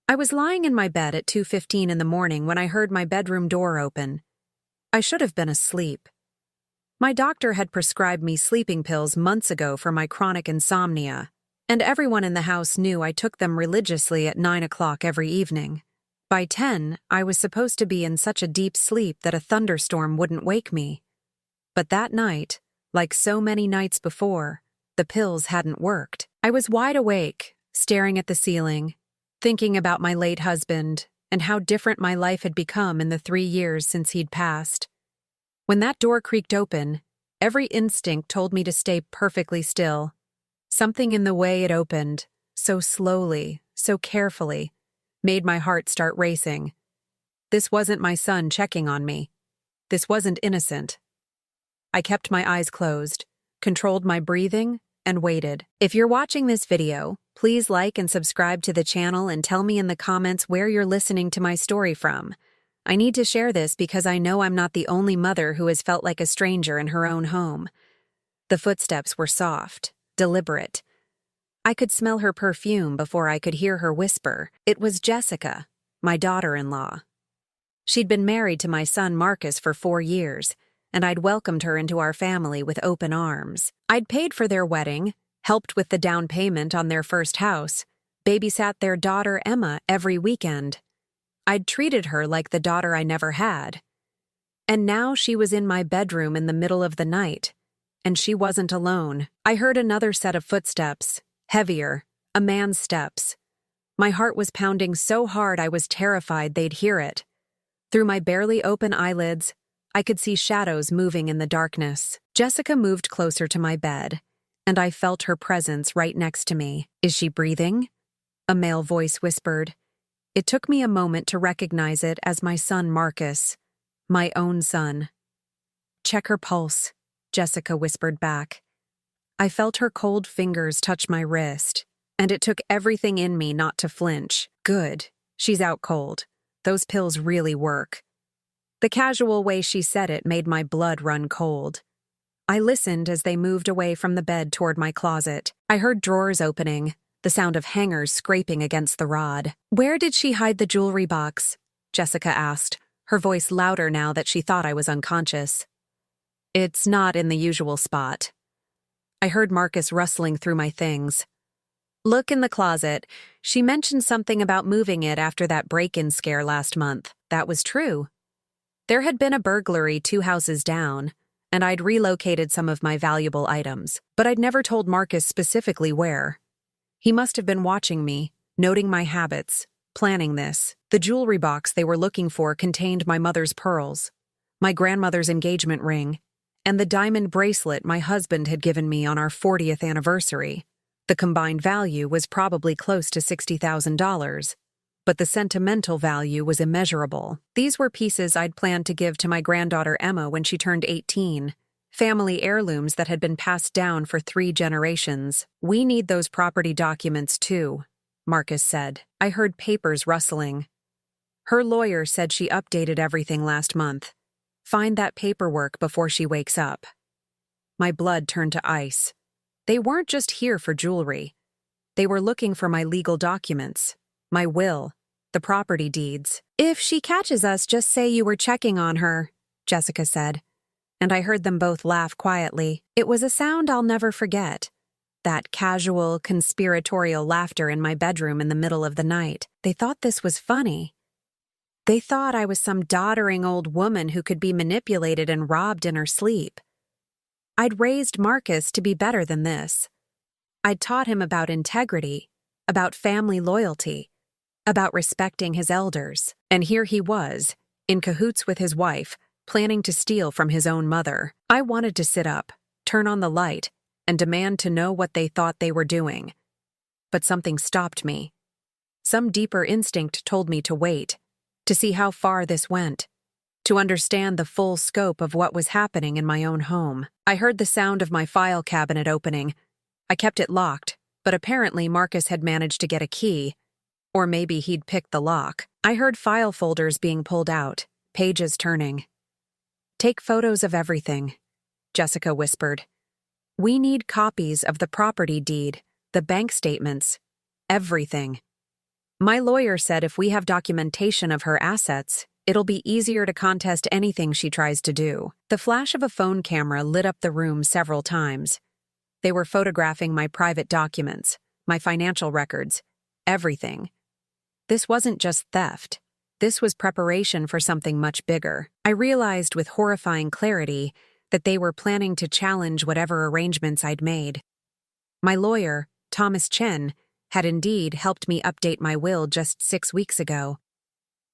I was lying in my bed at 2:15 in the morning when I heard my bedroom door open. I should have been asleep. My doctor had prescribed me sleeping pills months ago for my chronic insomnia, and everyone in the house knew I took them religiously at 9 o'clock every evening. By 10, I was supposed to be in such a deep sleep that a thunderstorm wouldn't wake me. But that night, like so many nights before, the pills hadn't worked. I was wide awake, staring at the ceiling, thinking about my late husband and how different my life had become in the 3 years since he'd passed. When that door creaked open, every instinct told me to stay perfectly still. Something in the way it opened, so slowly, so carefully, made my heart start racing. This wasn't my son checking on me. This wasn't innocent. I kept my eyes closed, controlled my breathing, and waited. If you're watching this video, please like and subscribe to the channel and tell me in the comments where you're listening to my story from. I need to share this because I know I'm not the only mother who has felt like a stranger in her own home. The footsteps were soft, deliberate. I could smell her perfume before I could hear her whisper. It was Jessica, my daughter-in-law. She'd been married to my son Marcus for 4 years, and I'd welcomed her into our family with open arms. I'd paid for their wedding, helped with the down payment on their first house, babysat their daughter Emma every weekend. I'd treated her like the daughter I never had. And now she was in my bedroom in the middle of the night, and she wasn't alone. I heard another set of footsteps, heavier, a man's steps. My heart was pounding so hard I was terrified they'd hear it. Through my barely open eyelids, I could see shadows moving in the darkness. Jessica moved closer to my bed, and I felt her presence right next to me. "Is she breathing?" a male voice whispered. It took me a moment to recognize it as my son Marcus, my own son. "Check her pulse," Jessica whispered back. I felt her cold fingers touch my wrist, and it took everything in me not to flinch. Good, she's out cold. Those pills really work. The casual way she said it made my blood run cold. I listened as they moved away from the bed toward my closet. I heard drawers opening, the sound of hangers scraping against the rod. "Where did she hide the jewelry box?" Jessica asked, her voice louder now that she thought I was unconscious. "It's not in the usual spot." I heard Marcus rustling through my things. "Look in the closet. She mentioned something about moving it after that break-in scare last month. That was true. There had been a burglary 2 houses down, and I'd relocated some of my valuable items, but I'd never told Marcus specifically where. He must have been watching me, noting my habits, planning this. The jewelry box they were looking for contained my mother's pearls, my grandmother's engagement ring, and the diamond bracelet my husband had given me on our 40th anniversary. The combined value was probably close to $60,000, but the sentimental value was immeasurable. These were pieces I'd planned to give to my granddaughter Emma when she turned 18. Family heirlooms that had been passed down for 3 generations. "We need those property documents too," Marcus said. I heard papers rustling. Her lawyer said she updated everything last month. Find that paperwork before she wakes up. My blood turned to ice. They weren't just here for jewelry. They were looking for my legal documents, my will, the property deeds. "If she catches us, just say you were checking on her," Jessica said. And I heard them both laugh quietly. It was a sound I'll never forget. That casual, conspiratorial laughter in my bedroom in the middle of the night. They thought this was funny. They thought I was some doddering old woman who could be manipulated and robbed in her sleep. I'd raised Marcus to be better than this. I'd taught him about integrity, about family loyalty, about respecting his elders. And here he was, in cahoots with his wife, planning to steal from his own mother. I wanted to sit up, turn on the light, and demand to know what they thought they were doing. But something stopped me. Some deeper instinct told me to wait, to see how far this went, to understand the full scope of what was happening in my own home. I heard the sound of my file cabinet opening. I kept it locked, but apparently Marcus had managed to get a key, or maybe he'd picked the lock. I heard file folders being pulled out, pages turning. "Take photos of everything," Jessica whispered. "We need copies of the property deed, the bank statements, everything." My lawyer said if we have documentation of her assets, it'll be easier to contest anything she tries to do. The flash of a phone camera lit up the room several times. They were photographing my private documents, my financial records, everything. This wasn't just theft. This was preparation for something much bigger. I realized with horrifying clarity that they were planning to challenge whatever arrangements I'd made. My lawyer, Thomas Chen, had indeed helped me update my will just 6 weeks ago.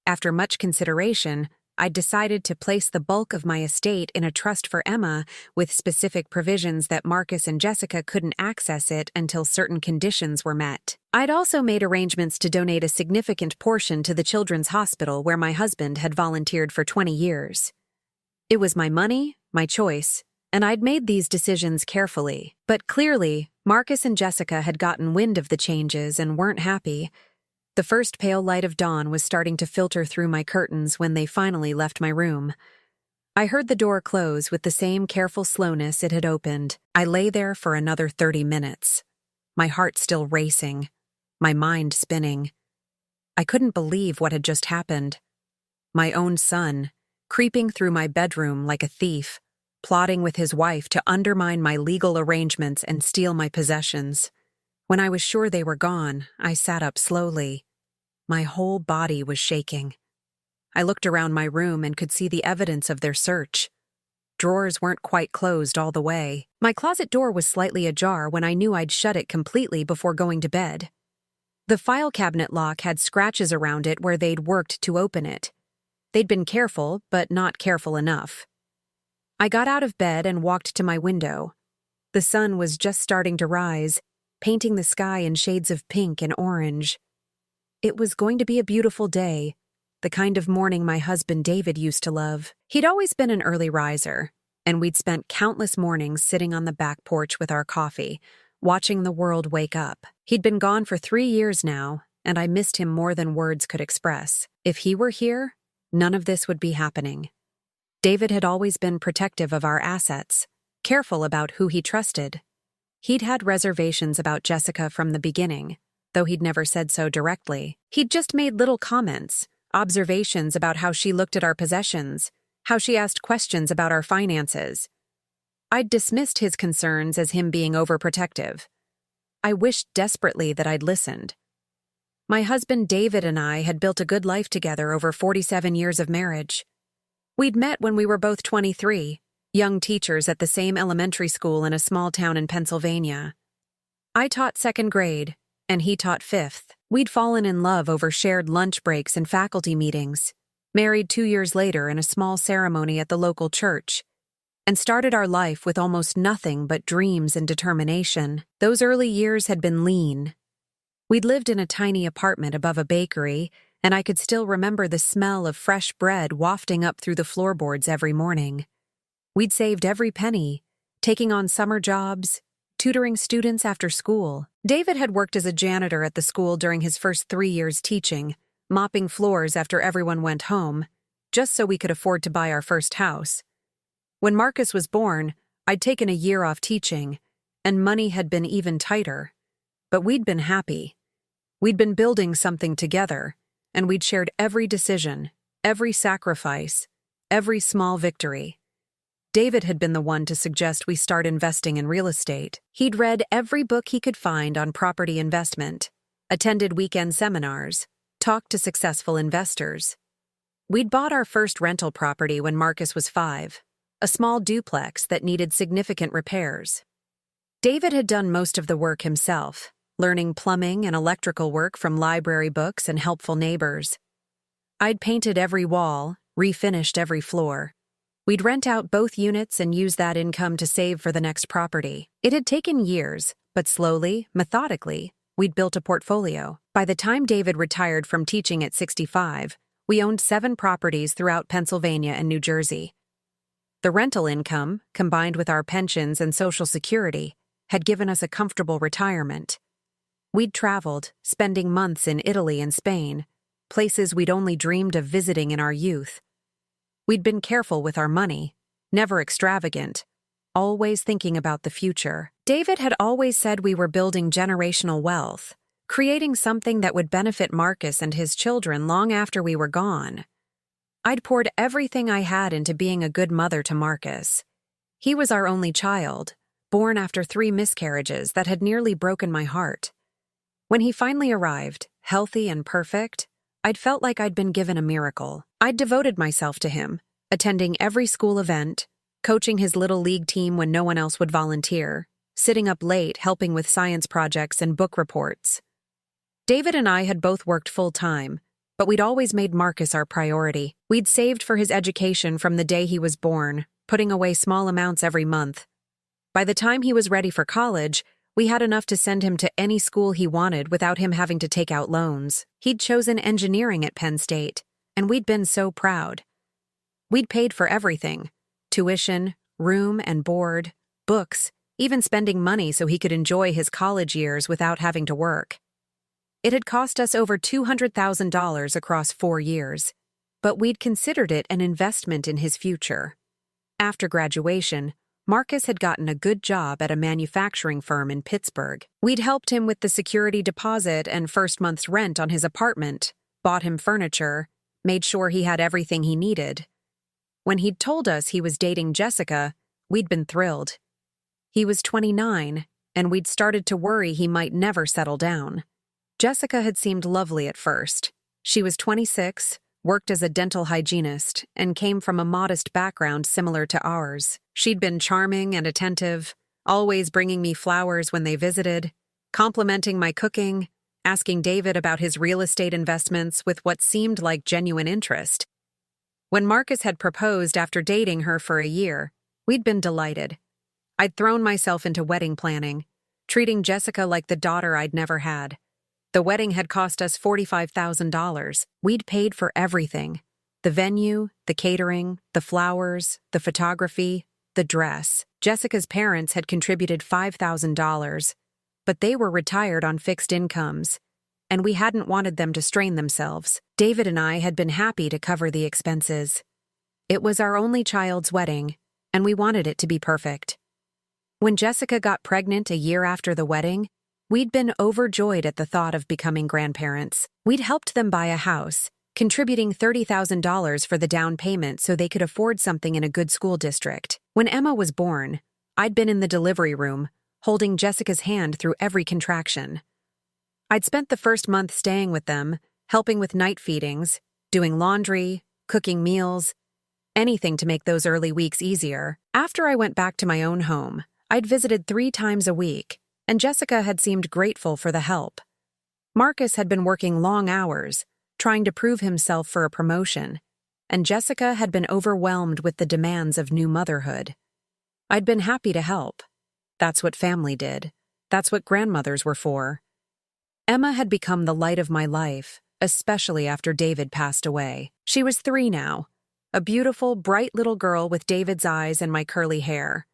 After much consideration, I'd decided to place the bulk of my estate in a trust for Emma with specific provisions that Marcus and Jessica couldn't access it until certain conditions were met. I'd also made arrangements to donate a significant portion to the children's hospital where my husband had volunteered for 20 years. It was my money, my choice, and I'd made these decisions carefully. But clearly, Marcus and Jessica had gotten wind of the changes and weren't happy. The first pale light of dawn was starting to filter through my curtains when they finally left my room. I heard the door close with the same careful slowness it had opened. I lay there for another 30 minutes, my heart still racing, my mind spinning. I couldn't believe what had just happened. My own son, creeping through my bedroom like a thief, plotting with his wife to undermine my legal arrangements and steal my possessions. When I was sure they were gone, I sat up slowly. My whole body was shaking. I looked around my room and could see the evidence of their search. Drawers weren't quite closed all the way. My closet door was slightly ajar when I knew I'd shut it completely before going to bed. The file cabinet lock had scratches around it where they'd worked to open it. They'd been careful, but not careful enough. I got out of bed and walked to my window. The sun was just starting to rise, painting the sky in shades of pink and orange. It was going to be a beautiful day, the kind of morning my husband David used to love. He'd always been an early riser, and we'd spent countless mornings sitting on the back porch with our coffee, watching the world wake up. He'd been gone for 3 years now, and I missed him more than words could express. If he were here, none of this would be happening. David had always been protective of our assets, careful about who he trusted. He'd had reservations about Jessica from the beginning, though he'd never said so directly. He'd just made little comments, observations about how she looked at our possessions, how she asked questions about our finances. I'd dismissed his concerns as him being overprotective. I wished desperately that I'd listened. My husband David and I had built a good life together over 47 years of marriage. We'd met when we were both 23, young teachers at the same elementary school in a small town in Pennsylvania. I taught 2nd grade, and he taught 5th. We'd fallen in love over shared lunch breaks and faculty meetings, married 2 years later in a small ceremony at the local church, and started our life with almost nothing but dreams and determination. Those early years had been lean. We'd lived in a tiny apartment above a bakery, and I could still remember the smell of fresh bread wafting up through the floorboards every morning. We'd saved every penny, taking on summer jobs, tutoring students after school. David had worked as a janitor at the school during his first 3 years teaching, mopping floors after everyone went home, just so we could afford to buy our first house. When Marcus was born, I'd taken a year off teaching, and money had been even tighter. But we'd been happy. We'd been building something together, and we'd shared every decision, every sacrifice, every small victory. David had been the one to suggest we start investing in real estate. He'd read every book he could find on property investment, attended weekend seminars, talked to successful investors. We'd bought our first rental property when Marcus was 5, a small duplex that needed significant repairs. David had done most of the work himself, learning plumbing and electrical work from library books and helpful neighbors. I'd painted every wall, refinished every floor. We'd rent out both units and use that income to save for the next property. It had taken years, but slowly, methodically, we'd built a portfolio. By the time David retired from teaching at 65, we owned 7 properties throughout Pennsylvania and New Jersey. The rental income, combined with our pensions and Social Security, had given us a comfortable retirement. We'd traveled, spending months in Italy and Spain, places we'd only dreamed of visiting in our youth. We'd been careful with our money, never extravagant, always thinking about the future. David had always said we were building generational wealth, creating something that would benefit Marcus and his children long after we were gone. I'd poured everything I had into being a good mother to Marcus. He was our only child, born after 3 miscarriages that had nearly broken my heart. When he finally arrived, healthy and perfect, I'd felt like I'd been given a miracle. I'd devoted myself to him, attending every school event, coaching his little league team when no one else would volunteer, sitting up late helping with science projects and book reports. David and I had both worked full-time, but we'd always made Marcus our priority. We'd saved for his education from the day he was born, putting away small amounts every month. By the time he was ready for college, we had enough to send him to any school he wanted without him having to take out loans. He'd chosen engineering at Penn State, and we'd been so proud. We'd paid for everything: tuition, room and board, books, even spending money so he could enjoy his college years without having to work. It had cost us over $200,000 across 4 years, but we'd considered it an investment in his future. After graduation, Marcus had gotten a good job at a manufacturing firm in Pittsburgh. We'd helped him with the security deposit and first month's rent on his apartment, bought him furniture, made sure he had everything he needed. When he'd told us he was dating Jessica, we'd been thrilled. He was 29, and we'd started to worry he might never settle down. Jessica had seemed lovely at first. She was 26, worked as a dental hygienist, and came from a modest background similar to ours. She'd been charming and attentive, always bringing me flowers when they visited, complimenting my cooking, asking David about his real estate investments with what seemed like genuine interest. When Marcus had proposed after dating her for a year, we'd been delighted. I'd thrown myself into wedding planning, treating Jessica like the daughter I'd never had. The wedding had cost us $45,000. We'd paid for everything: the venue, the catering, the flowers, the photography, the dress. Jessica's parents had contributed $5,000, but they were retired on fixed incomes, and we hadn't wanted them to strain themselves. David and I had been happy to cover the expenses. It was our only child's wedding, and we wanted it to be perfect. When Jessica got pregnant a year after the wedding, we'd been overjoyed at the thought of becoming grandparents. We'd helped them buy a house, contributing $30,000 for the down payment so they could afford something in a good school district. When Emma was born, I'd been in the delivery room, holding Jessica's hand through every contraction. I'd spent the first month staying with them, helping with night feedings, doing laundry, cooking meals, anything to make those early weeks easier. After I went back to my own home, I'd visited 3 times a week, and Jessica had seemed grateful for the help. Marcus had been working long hours, trying to prove himself for a promotion, and Jessica had been overwhelmed with the demands of new motherhood. I'd been happy to help. That's what family did. That's what grandmothers were for. Emma had become the light of my life, especially after David passed away. She was 3 now, a beautiful, bright little girl with David's eyes and my curly hair.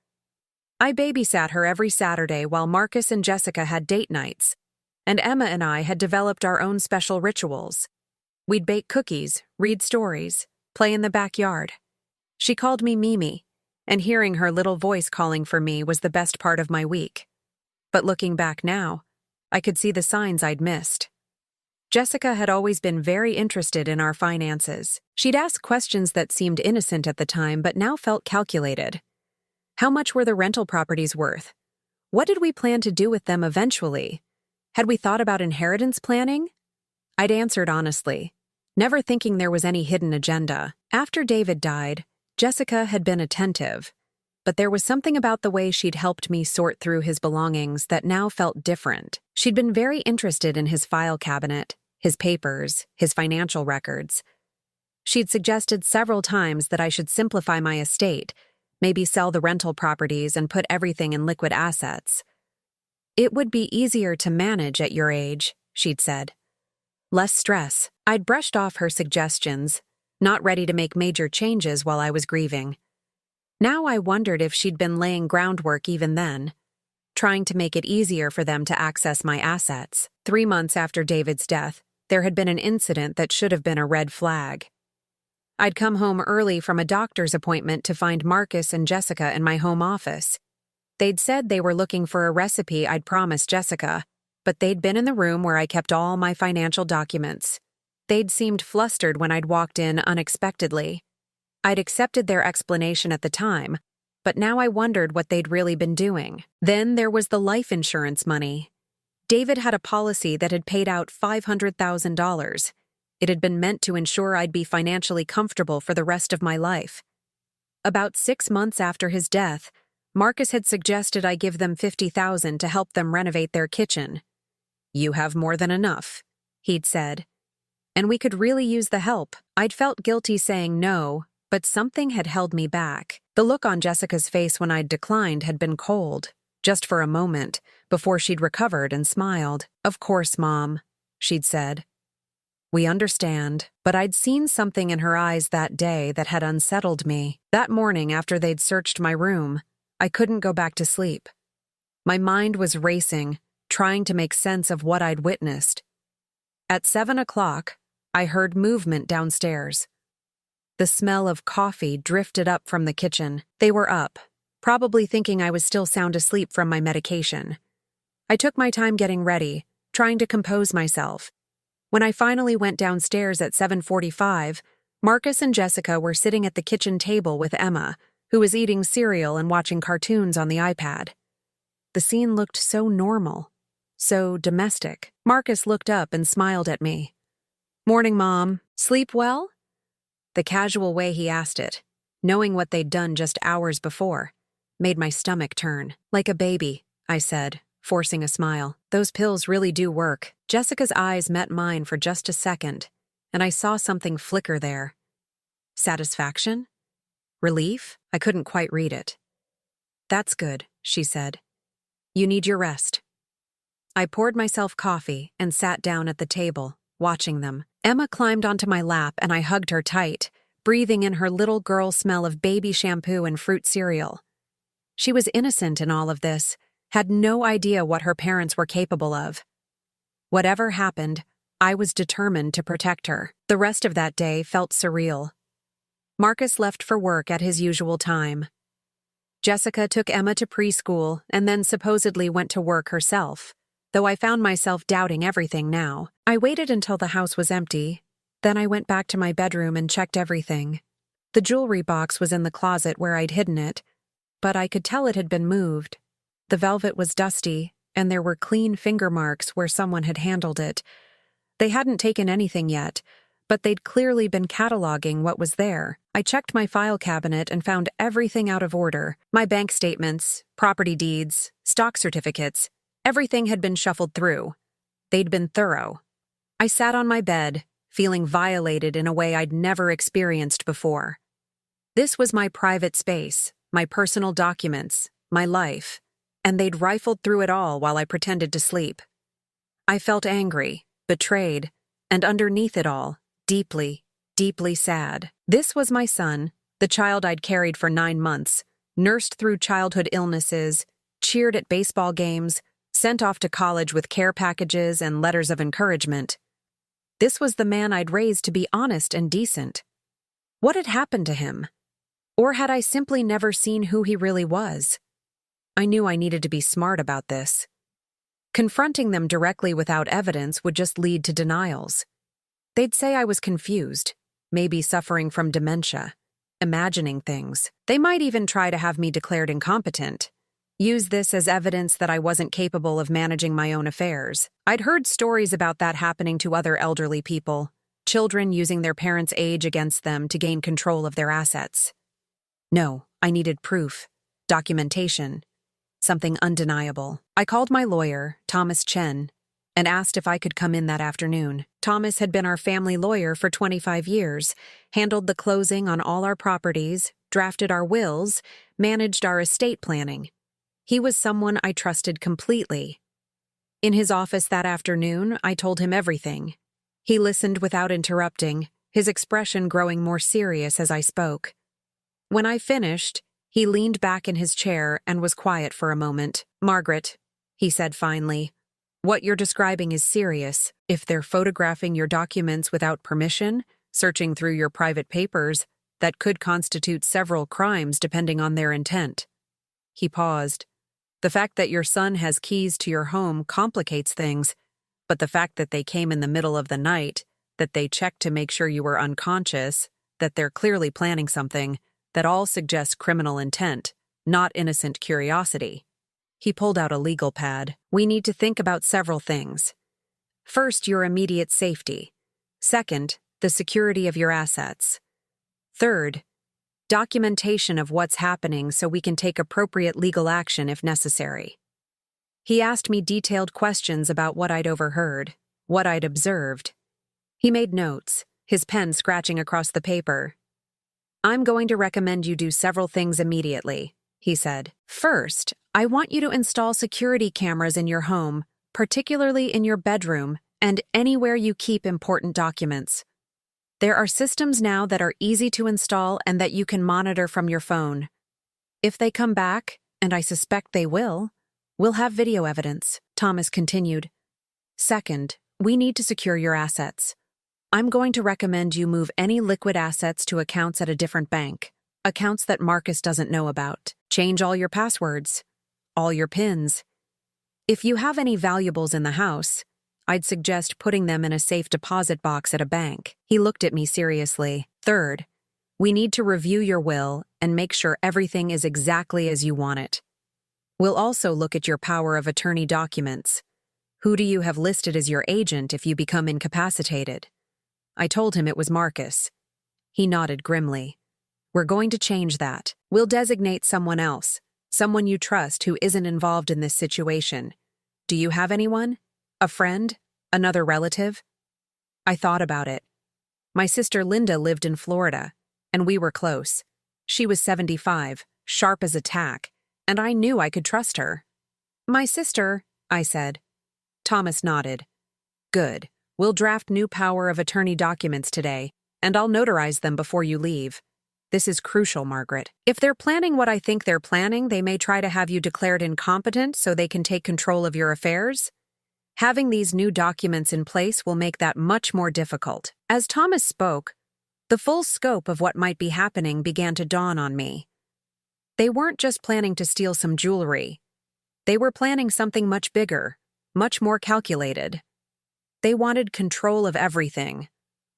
I babysat her every Saturday while Marcus and Jessica had date nights, and Emma and I had developed our own special rituals. We'd bake cookies, read stories, play in the backyard. She called me Mimi, and hearing her little voice calling for me was the best part of my week. But looking back now, I could see the signs I'd missed. Jessica had always been very interested in our finances. She'd ask questions that seemed innocent at the time but now felt calculated. How much were the rental properties worth? What did we plan to do with them eventually? Had we thought about inheritance planning? I'd answered honestly, never thinking there was any hidden agenda. After David died, Jessica had been attentive, but there was something about the way she'd helped me sort through his belongings that now felt different. She'd been very interested in his file cabinet, his papers, his financial records. She'd suggested several times that I should simplify my estate, maybe sell the rental properties and put everything in liquid assets. It would be easier to manage at your age, she'd said. Less stress. I'd brushed off her suggestions, not ready to make major changes while I was grieving. Now I wondered if she'd been laying groundwork even then, trying to make it easier for them to access my assets. 3 months after David's death, there had been an incident that should have been a red flag. I'd come home early from a doctor's appointment to find Marcus and Jessica in my home office. They'd said they were looking for a recipe I'd promised Jessica, but they'd been in the room where I kept all my financial documents. They'd seemed flustered when I'd walked in unexpectedly. I'd accepted their explanation at the time, but now I wondered what they'd really been doing. Then there was the life insurance money. David had a policy that had paid out $500,000. It had been meant to ensure I'd be financially comfortable for the rest of my life. About 6 months after his death, Marcus had suggested I give them $50,000 to help them renovate their kitchen. "You have more than enough," he'd said. And we could really use the help. I'd felt guilty saying no, but something had held me back. The look on Jessica's face when I'd declined had been cold, just for a moment, before she'd recovered and smiled. "Of course, Mom," she'd said. "We understand," but I'd seen something in her eyes that day that had unsettled me. That morning after they'd searched my room, I couldn't go back to sleep. My mind was racing, trying to make sense of what I'd witnessed. At 7 o'clock, I heard movement downstairs. The smell of coffee drifted up from the kitchen. They were up, probably thinking I was still sound asleep from my medication. I took my time getting ready, trying to compose myself. When I finally went downstairs at 7:45, Marcus and Jessica were sitting at the kitchen table with Emma, who was eating cereal and watching cartoons on the iPad. The scene looked so normal, so domestic. Marcus looked up and smiled at me. "Morning, Mom. Sleep well?" The casual way he asked it, knowing what they'd done just hours before, made my stomach turn. "Like a baby," I said, forcing a smile. "Those pills really do work." Jessica's eyes met mine for just a second, and I saw something flicker there. Satisfaction? Relief? I couldn't quite read it. "That's good," she said. "You need your rest." I poured myself coffee and sat down at the table, watching them. Emma climbed onto my lap and I hugged her tight, breathing in her little girl smell of baby shampoo and fruit cereal. She was innocent in all of this, had no idea what her parents were capable of. Whatever happened, I was determined to protect her. The rest of that day felt surreal. Marcus left for work at his usual time. Jessica took Emma to preschool and then supposedly went to work herself, though I found myself doubting everything now. I waited until the house was empty, then I went back to my bedroom and checked everything. The jewelry box was in the closet where I'd hidden it, but I could tell it had been moved. The velvet was dusty, and there were clean finger marks where someone had handled it. They hadn't taken anything yet, but they'd clearly been cataloging what was there. I checked my file cabinet and found everything out of order. My bank statements, property deeds, stock certificates, everything had been shuffled through. They'd been thorough. I sat on my bed, feeling violated in a way I'd never experienced before. This was my private space, my personal documents, my life, and they'd rifled through it all while I pretended to sleep. I felt angry, betrayed, and underneath it all, deeply, deeply sad. This was my son, the child I'd carried for 9 months, nursed through childhood illnesses, cheered at baseball games, sent off to college with care packages and letters of encouragement. This was the man I'd raised to be honest and decent. What had happened to him? Or had I simply never seen who he really was? I knew I needed to be smart about this. Confronting them directly without evidence would just lead to denials. They'd say I was confused, maybe suffering from dementia, imagining things. They might even try to have me declared incompetent. Use this as evidence that I wasn't capable of managing my own affairs. I'd heard stories about that happening to other elderly people, children using their parents' age against them to gain control of their assets. No, I needed proof, documentation, something undeniable. I called my lawyer, Thomas Chen, and asked if I could come in that afternoon. Thomas had been our family lawyer for 25 years, handled the closing on all our properties, drafted our wills, managed our estate planning. He was someone I trusted completely. In his office that afternoon, I told him everything. He listened without interrupting, his expression growing more serious as I spoke. When I finished, he leaned back in his chair and was quiet for a moment. "Margaret," he said finally, "what you're describing is serious. If they're photographing your documents without permission, searching through your private papers, that could constitute several crimes depending on their intent." He paused. The fact that your son has keys to your home complicates things, but the fact that they came in the middle of the night, that they checked to make sure you were unconscious, that they're clearly planning something, that all suggests criminal intent, not innocent curiosity. He pulled out a legal pad. We need to think about several things. First, your immediate safety. Second, the security of your assets. Third, documentation of what's happening so we can take appropriate legal action if necessary. He asked me detailed questions about what I'd overheard, what I'd observed. He made notes, his pen scratching across the paper. I'm going to recommend you do several things immediately, he said. First, I want you to install security cameras in your home, particularly in your bedroom and anywhere you keep important documents. There are systems now that are easy to install and that you can monitor from your phone. If they come back, and I suspect they will, we'll have video evidence, Thomas continued. Second, we need to secure your assets. I'm going to recommend you move any liquid assets to accounts at a different bank, accounts that Marcus doesn't know about. Change all your passwords, all your PINs. If you have any valuables in the house, I'd suggest putting them in a safe deposit box at a bank. He looked at me seriously. Third, we need to review your will and make sure everything is exactly as you want it. We'll also look at your power of attorney documents. Who do you have listed as your agent if you become incapacitated? I told him it was Marcus. He nodded grimly. We're going to change that. We'll designate someone else, someone you trust who isn't involved in this situation. Do you have anyone? A friend? Another relative? I thought about it. My sister Linda lived in Florida, and we were close. She was 75, sharp as a tack, and I knew I could trust her. My sister, I said. Thomas nodded. Good. We'll draft new power of attorney documents today, and I'll notarize them before you leave. This is crucial, Margaret. If they're planning what I think they're planning, they may try to have you declared incompetent so they can take control of your affairs. Having these new documents in place will make that much more difficult. As Thomas spoke, the full scope of what might be happening began to dawn on me. They weren't just planning to steal some jewelry. They were planning something much bigger, much more calculated. They wanted control of everything.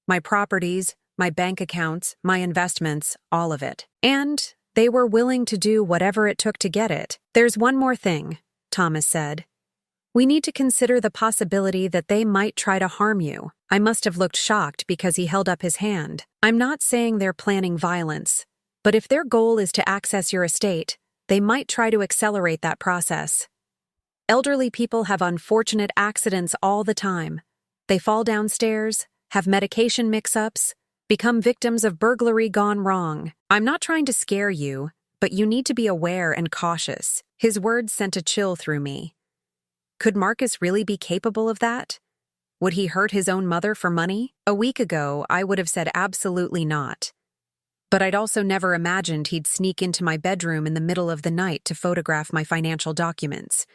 My properties, my bank accounts, my investments, all of it. And they were willing to do whatever it took to get it. There's one more thing, Thomas said. We need to consider the possibility that they might try to harm you. I must have looked shocked because he held up his hand. I'm not saying they're planning violence, but if their goal is to access your estate, they might try to accelerate that process. Elderly people have unfortunate accidents all the time. They fall downstairs, have medication mix-ups, become victims of burglary gone wrong. I'm not trying to scare you, but you need to be aware and cautious. His words sent a chill through me. Could Marcus really be capable of that? Would he hurt his own mother for money? A week ago, I would have said absolutely not. But I'd also never imagined he'd sneak into my bedroom in the middle of the night to photograph my financial documents.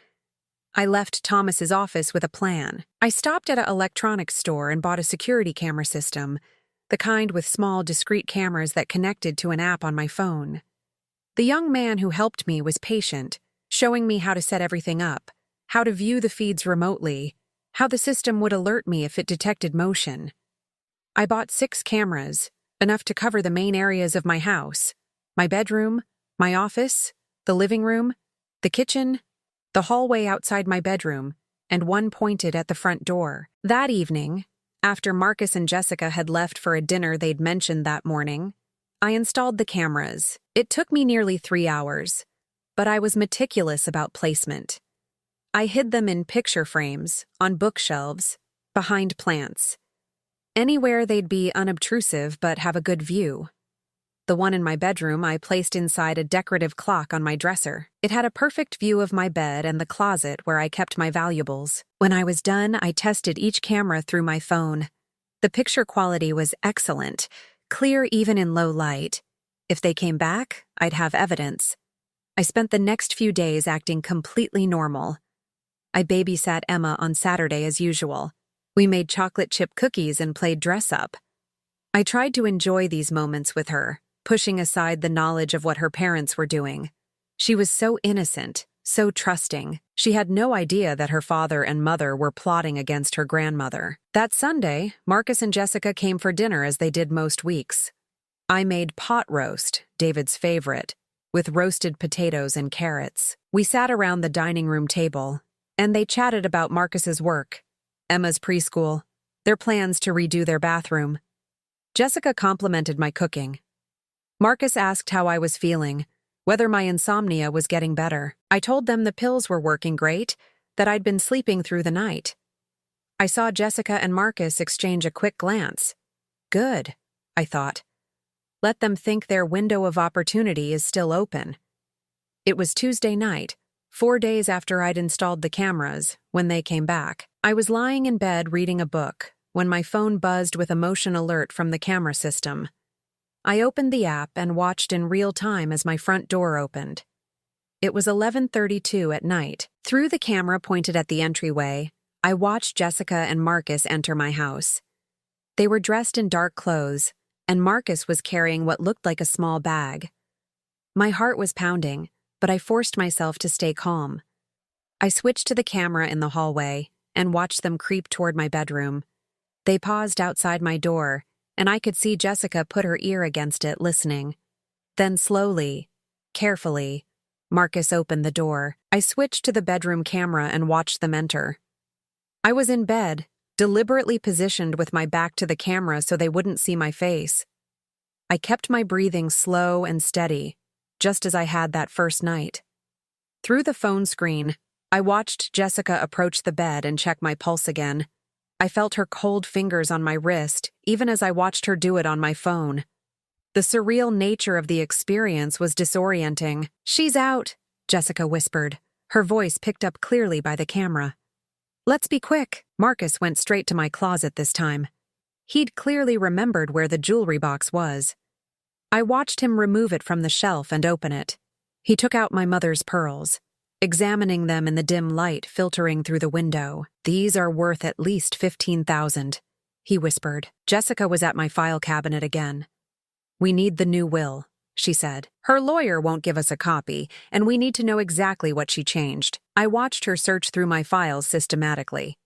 I left Thomas's office with a plan. I stopped at an electronics store and bought a security camera system, the kind with small, discrete cameras that connected to an app on my phone. The young man who helped me was patient, showing me how to set everything up, how to view the feeds remotely, how the system would alert me if it detected motion. I bought 6 cameras, enough to cover the main areas of my house: my bedroom, my office, the living room, the kitchen, the hallway outside my bedroom, and one pointed at the front door. That evening, after Marcus and Jessica had left for a dinner they'd mentioned that morning, I installed the cameras. It took me nearly 3 hours, but I was meticulous about placement. I hid them in picture frames, on bookshelves, behind plants. Anywhere they'd be unobtrusive but have a good view. The one in my bedroom I placed inside a decorative clock on my dresser. It had a perfect view of my bed and the closet where I kept my valuables. When I was done, I tested each camera through my phone. The picture quality was excellent, clear even in low light. If they came back, I'd have evidence. I spent the next few days acting completely normal. I babysat Emma on Saturday as usual. We made chocolate chip cookies and played dress-up. I tried to enjoy these moments with her, pushing aside the knowledge of what her parents were doing. She was so innocent, so trusting. She had no idea that her father and mother were plotting against her grandmother. That Sunday, Marcus and Jessica came for dinner as they did most weeks. I made pot roast, David's favorite, with roasted potatoes and carrots. We sat around the dining room table, and they chatted about Marcus's work, Emma's preschool, their plans to redo their bathroom. Jessica complimented my cooking. Marcus asked how I was feeling, whether my insomnia was getting better. I told them the pills were working great, that I'd been sleeping through the night. I saw Jessica and Marcus exchange a quick glance. Good, I thought. Let them think their window of opportunity is still open. It was Tuesday night, 4 days after I'd installed the cameras, when they came back. I was lying in bed reading a book when my phone buzzed with a motion alert from the camera system. I opened the app and watched in real time as my front door opened. It was 11:32 at night. Through the camera pointed at the entryway, I watched Jessica and Marcus enter my house. They were dressed in dark clothes, and Marcus was carrying what looked like a small bag. My heart was pounding, but I forced myself to stay calm. I switched to the camera in the hallway and watched them creep toward my bedroom. They paused outside my door, and I could see Jessica put her ear against it, listening. Then slowly, carefully, Marcus opened the door. I switched to the bedroom camera and watched them enter. I was in bed, deliberately positioned with my back to the camera so they wouldn't see my face. I kept my breathing slow and steady, just as I had that first night. Through the phone screen, I watched Jessica approach the bed and check my pulse again. I felt her cold fingers on my wrist, even as I watched her do it on my phone. The surreal nature of the experience was disorienting. "She's out," Jessica whispered, her voice picked up clearly by the camera. "Let's be quick." Marcus went straight to my closet this time. He'd clearly remembered where the jewelry box was. I watched him remove it from the shelf and open it. He took out my mother's pearls, examining them in the dim light filtering through the window. "These are worth at least 15,000, he whispered. Jessica was at my file cabinet again. "We need the new will," she said. "Her lawyer won't give us a copy, and we need to know exactly what she changed." I watched her search through my files systematically.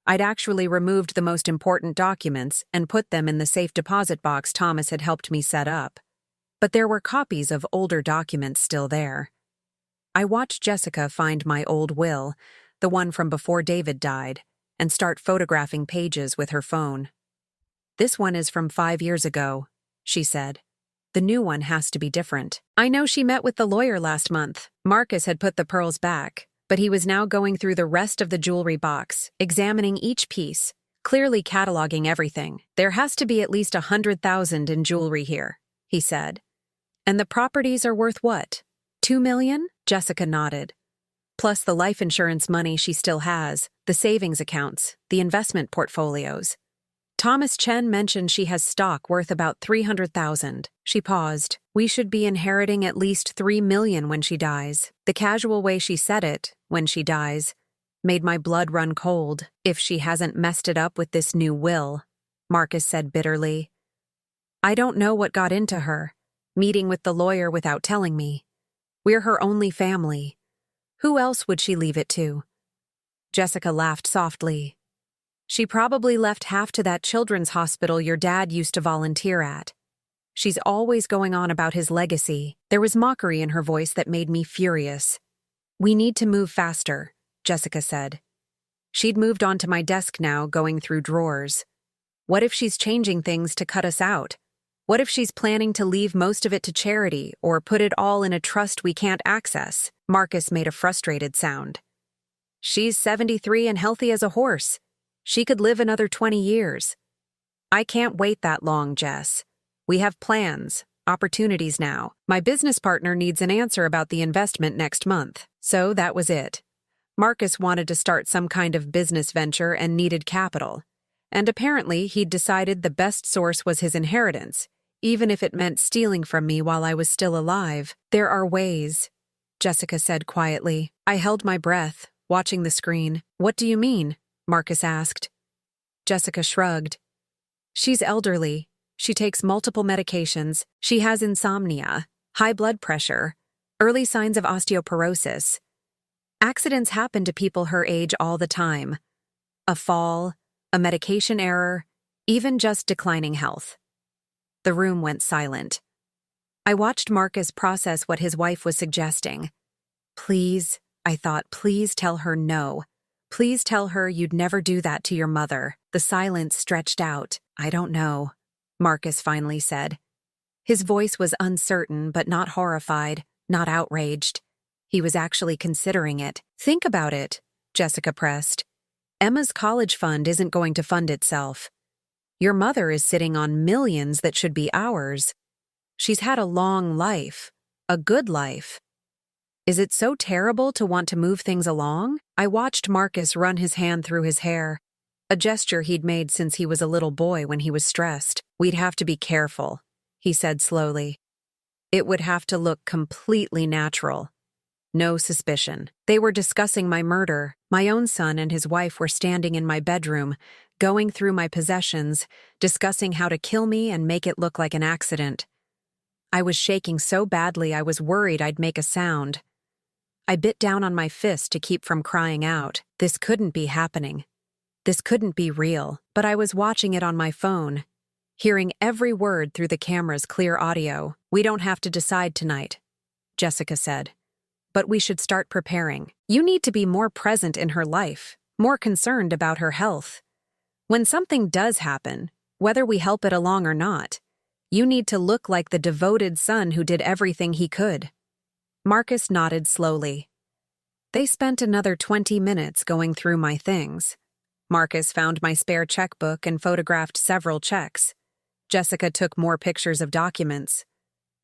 I'd actually removed the most important documents and put them in the safe deposit box Thomas had helped me set up. But there were copies of older documents still there. I watched Jessica find my old will, the one from before David died, and start photographing pages with her phone. "This one is from 5 years ago," she said. "The new one has to be different." I know she met with the lawyer last month. Marcus had put the pearls back, but he was now going through the rest of the jewelry box, examining each piece, clearly cataloging everything. "There has to be at least 100,000 in jewelry here," he said. "And the properties are worth what? 2 million? Jessica nodded. "Plus the life insurance money she still has, the savings accounts, the investment portfolios. Thomas Chen mentioned she has stock worth about 300,000. She paused. "We should be inheriting at least 3 million when she dies." The casual way she said it, "when she dies," made my blood run cold. "If she hasn't messed it up with this new will," Marcus said bitterly. "I don't know what got into her, meeting with the lawyer without telling me. We're her only family. Who else would she leave it to?" Jessica laughed softly. "She probably left half to that children's hospital your dad used to volunteer at. She's always going on about his legacy." There was mockery in her voice that made me furious. "We need to move faster," Jessica said. She'd moved onto my desk now, going through drawers. "What if she's changing things to cut us out? What if she's planning to leave most of it to charity or put it all in a trust we can't access?" Marcus made a frustrated sound. "She's 73 and healthy as a horse. She could live another 20 years. I can't wait that long, Jess. We have plans, opportunities now. My business partner needs an answer about the investment next month." So that was it. Marcus wanted to start some kind of business venture and needed capital. And apparently he'd decided the best source was his inheritance, even if it meant stealing from me while I was still alive. "There are ways," Jessica said quietly. I held my breath, watching the screen. "What do you mean?" Marcus asked. Jessica shrugged. "She's elderly. She takes multiple medications. She has insomnia, high blood pressure, early signs of osteoporosis. Accidents happen to people her age all the time. A fall, a medication error, even just declining health. The room went silent. I watched Marcus process what his wife was suggesting. Please, I thought, please tell her no. Please tell her you'd never do that to your mother. The silence stretched out. I don't know, Marcus finally said. His voice was uncertain but not horrified, not outraged. He was actually considering it. Think about it, Jessica pressed. Emma's college fund isn't going to fund itself. Your mother is sitting on millions that should be ours. She's had a long life, a good life. Is it so terrible to want to move things along? I watched Marcus run his hand through his hair, a gesture he'd made since he was a little boy when he was stressed. We'd have to be careful, he said slowly. It would have to look completely natural. No suspicion. They were discussing my murder. My own son and his wife were standing in my bedroom, going through my possessions, discussing how to kill me and make it look like an accident. I was shaking so badly I was worried I'd make a sound. I bit down on my fist to keep from crying out. This couldn't be happening. This couldn't be real, but I was watching it on my phone, hearing every word through the camera's clear audio. We don't have to decide tonight, Jessica said. But we should start preparing. You need to be more present in her life, more concerned about her health. When something does happen, whether we help it along or not, you need to look like the devoted son who did everything he could. Marcus nodded slowly. They spent another 20 minutes going through my things. Marcus found my spare checkbook and photographed several checks. Jessica took more pictures of documents.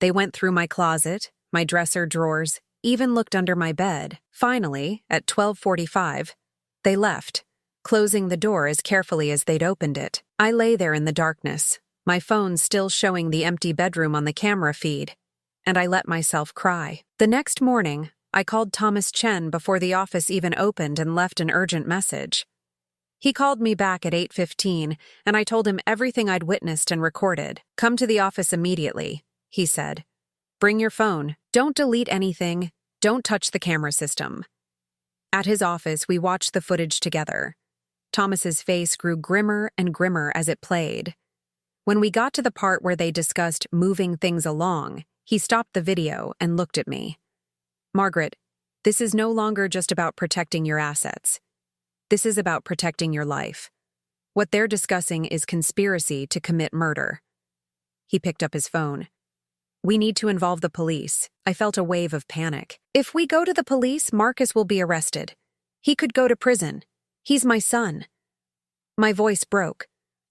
They went through my closet, my dresser drawers, even looked under my bed. Finally, at 12:45, they left, closing the door as carefully as they'd opened it. I lay there in the darkness, my phone still showing the empty bedroom on the camera feed, and I let myself cry. The next morning, I called Thomas Chen before the office even opened and left an urgent message. He called me back at 8:15, and I told him everything I'd witnessed and recorded. Come to the office immediately, he said. Bring your phone. Don't delete anything. Don't touch the camera system. At his office, we watched the footage together. Thomas's face grew grimmer and grimmer as it played. When we got to the part where they discussed moving things along, he stopped the video and looked at me. Margaret, this is no longer just about protecting your assets. This is about protecting your life. What they're discussing is conspiracy to commit murder. He picked up his phone. We need to involve the police. I felt a wave of panic. If we go to the police, Marcus will be arrested. He could go to prison. He's my son. My voice broke.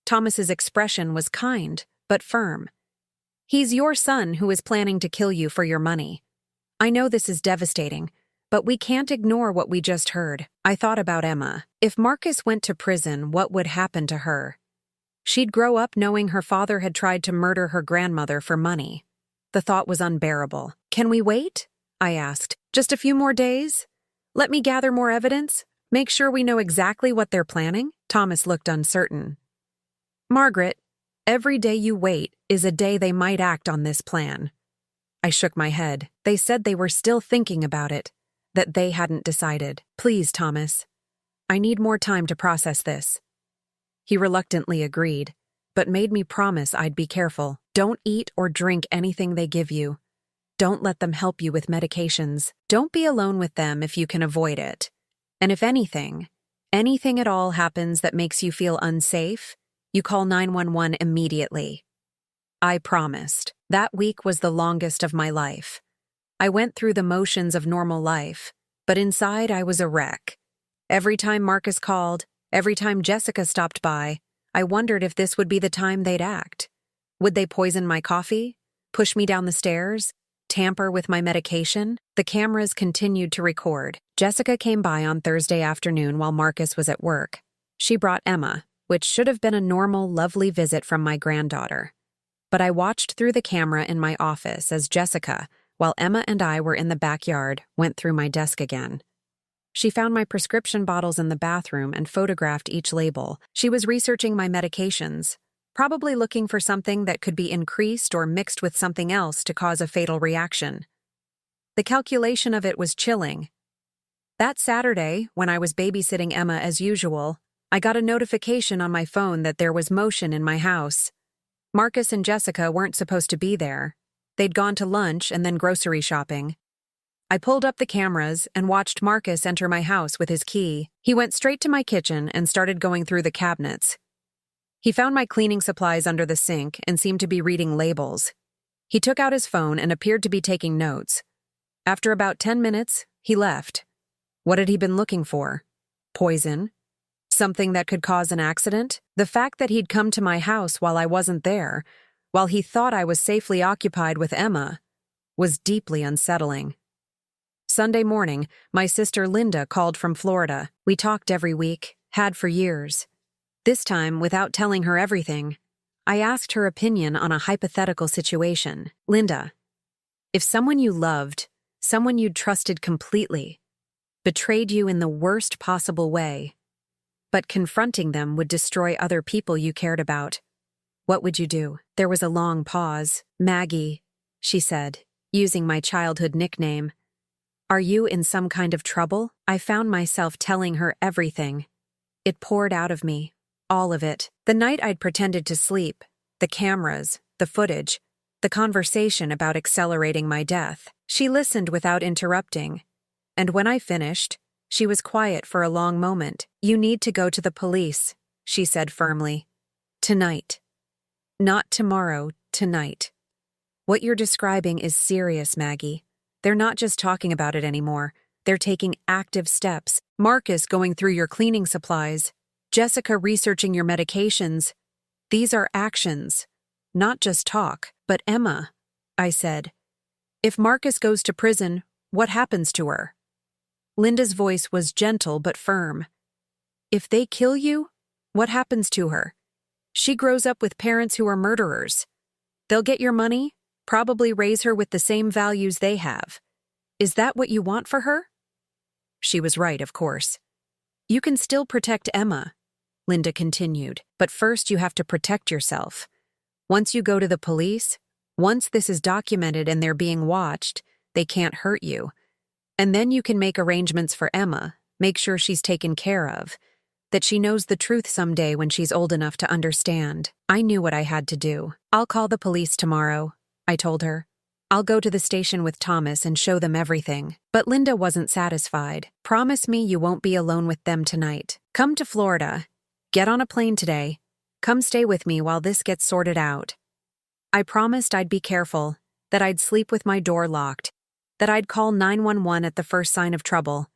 Thomas's expression was kind, but firm. He's your son who is planning to kill you for your money. I know this is devastating, but we can't ignore what we just heard. I thought about Emma. If Marcus went to prison, what would happen to her? She'd grow up knowing her father had tried to murder her grandmother for money. The thought was unbearable. Can we wait? I asked. Just a few more days? Let me gather more evidence? Make sure we know exactly what they're planning? Thomas looked uncertain. Margaret, every day you wait is a day they might act on this plan. I shook my head. They said they were still thinking about it, that they hadn't decided. Please, Thomas. I need more time to process this. He reluctantly agreed, but made me promise I'd be careful. Don't eat or drink anything they give you. Don't let them help you with medications. Don't be alone with them if you can avoid it. And if anything at all happens that makes you feel unsafe, you call 911 immediately. I promised. That week was the longest of my life. I went through the motions of normal life, but inside I was a wreck. Every time Marcus called, every time Jessica stopped by, I wondered if this would be the time they'd act. Would they poison my coffee? Push me down the stairs? Tamper with my medication? The cameras continued to record. Jessica came by on Thursday afternoon while Marcus was at work. She brought Emma, which should have been a normal, lovely visit from my granddaughter. But I watched through the camera in my office as Jessica, while Emma and I were in the backyard, went through my desk again. She found my prescription bottles in the bathroom and photographed each label. She was researching my medications, probably looking for something that could be increased or mixed with something else to cause a fatal reaction. The calculation of it was chilling. That Saturday, when I was babysitting Emma as usual, I got a notification on my phone that there was motion in my house. Marcus and Jessica weren't supposed to be there. They'd gone to lunch and then grocery shopping. I pulled up the cameras and watched Marcus enter my house with his key. He went straight to my kitchen and started going through the cabinets. He found my cleaning supplies under the sink and seemed to be reading labels. He took out his phone and appeared to be taking notes. After about 10 minutes, he left. What had he been looking for? Poison? Something that could cause an accident? The fact that he'd come to my house while I wasn't there, while he thought I was safely occupied with Emma, was deeply unsettling. Sunday morning, my sister Linda called from Florida. We talked every week, had for years. This time, without telling her everything, I asked her opinion on a hypothetical situation. Linda, if someone you loved, someone you'd trusted completely, betrayed you in the worst possible way, but confronting them would destroy other people you cared about, what would you do? There was a long pause. Maggie, she said, using my childhood nickname. Are you in some kind of trouble? I found myself telling her everything. It poured out of me, all of it. The night I'd pretended to sleep, the cameras, the footage, the conversation about accelerating my death. She listened without interrupting. And when I finished, she was quiet for a long moment. You need to go to the police, she said firmly. Tonight. Not tomorrow, tonight. What you're describing is serious, Maggie. They're not just talking about it anymore. They're taking active steps. Marcus going through your cleaning supplies. Jessica researching your medications. These are actions, not just talk. But Emma, I said, if Marcus goes to prison, what happens to her? Linda's voice was gentle but firm. If they kill you, what happens to her? She grows up with parents who are murderers. They'll get your money, probably raise her with the same values they have. Is that what you want for her? She was right, of course. You can still protect Emma, Linda continued, but first you have to protect yourself. Once you go to the police, once this is documented and they're being watched, they can't hurt you. And then you can make arrangements for Emma, make sure she's taken care of, that she knows the truth someday when she's old enough to understand. I knew what I had to do. I'll call the police tomorrow, I told her. I'll go to the station with Thomas and show them everything. But Linda wasn't satisfied. Promise me you won't be alone with them tonight. Come to Florida. Get on a plane today. Come stay with me while this gets sorted out. I promised I'd be careful, that I'd sleep with my door locked, that I'd call 911 at the first sign of trouble.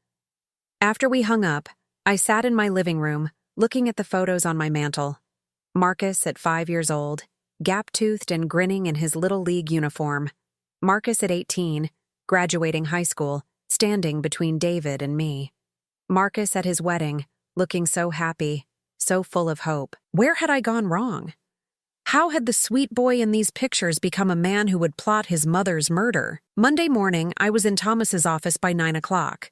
After we hung up, I sat in my living room, looking at the photos on my mantel. Marcus at 5 years old, gap-toothed and grinning in his Little League uniform. Marcus at 18, graduating high school, standing between David and me. Marcus at his wedding, looking so happy, so full of hope. Where had I gone wrong? How had the sweet boy in these pictures become a man who would plot his mother's murder? Monday morning, I was in Thomas's office by 9 o'clock.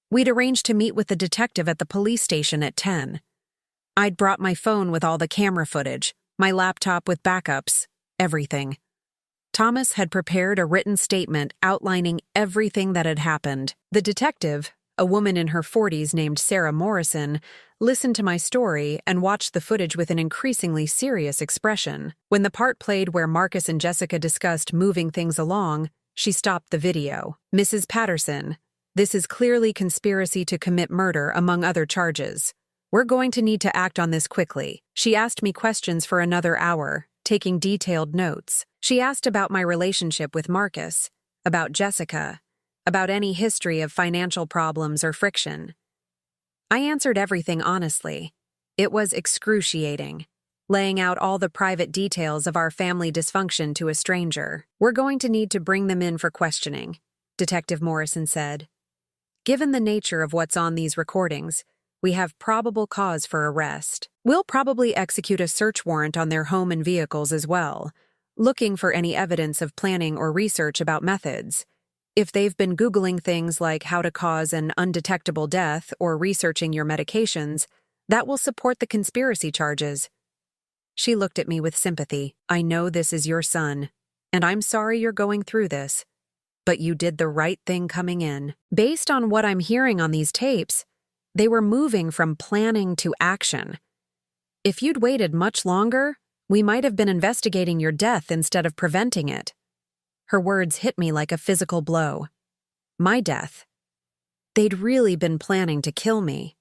We'd arranged to meet with the detective at the police station at 10. I'd brought my phone with all the camera footage, my laptop with backups, everything. Thomas had prepared a written statement outlining everything that had happened. The detective, a woman in her 40s named Sarah Morrison, listened to my story and watched the footage with an increasingly serious expression. When the part played where Marcus and Jessica discussed moving things along, she stopped the video. Mrs. Patterson, this is clearly conspiracy to commit murder among other charges. We're going to need to act on this quickly. She asked me questions for another hour, taking detailed notes. She asked about my relationship with Marcus, about Jessica, about any history of financial problems or friction. I answered everything honestly. It was excruciating, laying out all the private details of our family dysfunction to a stranger. We're going to need to bring them in for questioning, Detective Morrison said. Given the nature of what's on these recordings, we have probable cause for arrest. We'll probably execute a search warrant on their home and vehicles as well, looking for any evidence of planning or research about methods. If they've been Googling things like how to cause an undetectable death or researching your medications, that will support the conspiracy charges. She looked at me with sympathy. I know this is your son, and I'm sorry you're going through this. but you did the right thing coming in. Based on what I'm hearing on these tapes, they were moving from planning to action. If you'd waited much longer, we might have been investigating your death instead of preventing it. Her words hit me like a physical blow. My death. They'd really been planning to kill me.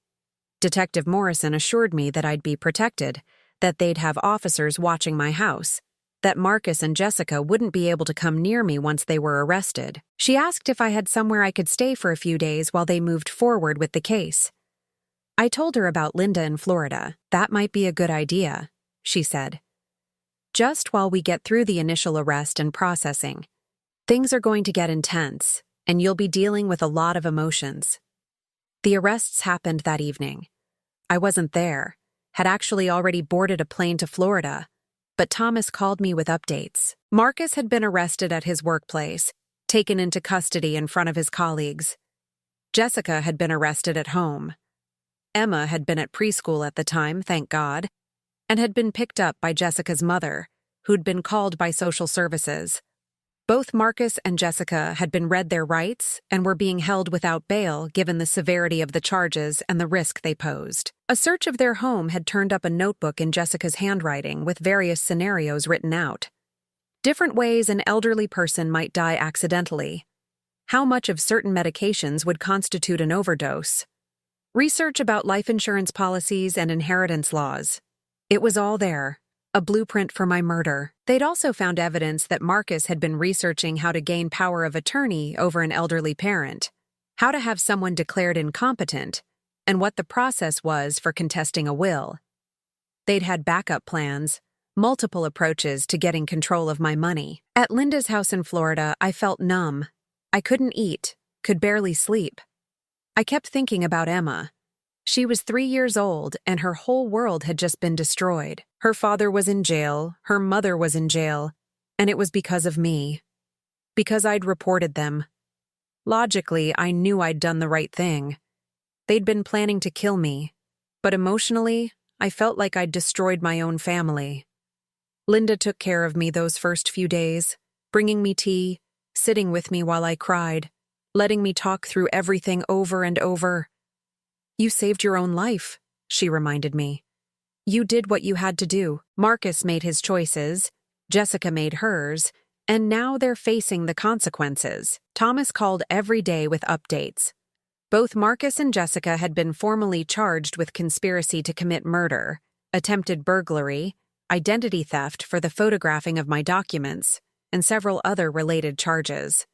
Detective Morrison assured me that I'd be protected, that they'd have officers watching my house, that Marcus and Jessica wouldn't be able to come near me once they were arrested. She asked if I had somewhere I could stay for a few days while they moved forward with the case. I told her about Linda in Florida. That might be a good idea, she said. Just while we get through the initial arrest and processing. Things are going to get intense, and you'll be dealing with a lot of emotions. The arrests happened that evening. I wasn't there, had actually already boarded a plane to Florida, but Thomas called me with updates. Marcus had been arrested at his workplace, taken into custody in front of his colleagues. Jessica had been arrested at home. Emma had been at preschool at the time, thank God, and had been picked up by Jessica's mother, who'd been called by social services. Both Marcus and Jessica had been read their rights and were being held without bail given the severity of the charges and the risk they posed. A search of their home had turned up a notebook in Jessica's handwriting with various scenarios written out. Different ways an elderly person might die accidentally. How much of certain medications would constitute an overdose. Research about life insurance policies and inheritance laws. It was all there. A blueprint for my murder. They'd also found evidence that Marcus had been researching how to gain power of attorney over an elderly parent, how to have someone declared incompetent, and what the process was for contesting a will. They'd had backup plans, multiple approaches to getting control of my money. At Linda's house in Florida, I felt numb. I couldn't eat, could barely sleep. I kept thinking about Emma. She was 3 years old, and her whole world had just been destroyed. Her father was in jail, her mother was in jail, and it was because of me. Because I'd reported them. Logically, I knew I'd done the right thing. They'd been planning to kill me, but emotionally, I felt like I'd destroyed my own family. Linda took care of me those first few days, bringing me tea, sitting with me while I cried, letting me talk through everything over and over. You saved your own life, she reminded me. You did what you had to do. Marcus made his choices, Jessica made hers, and now they're facing the consequences. Thomas called every day with updates. Both Marcus and Jessica had been formally charged with conspiracy to commit murder, attempted burglary, identity theft for the photographing of my documents, and several other related charges.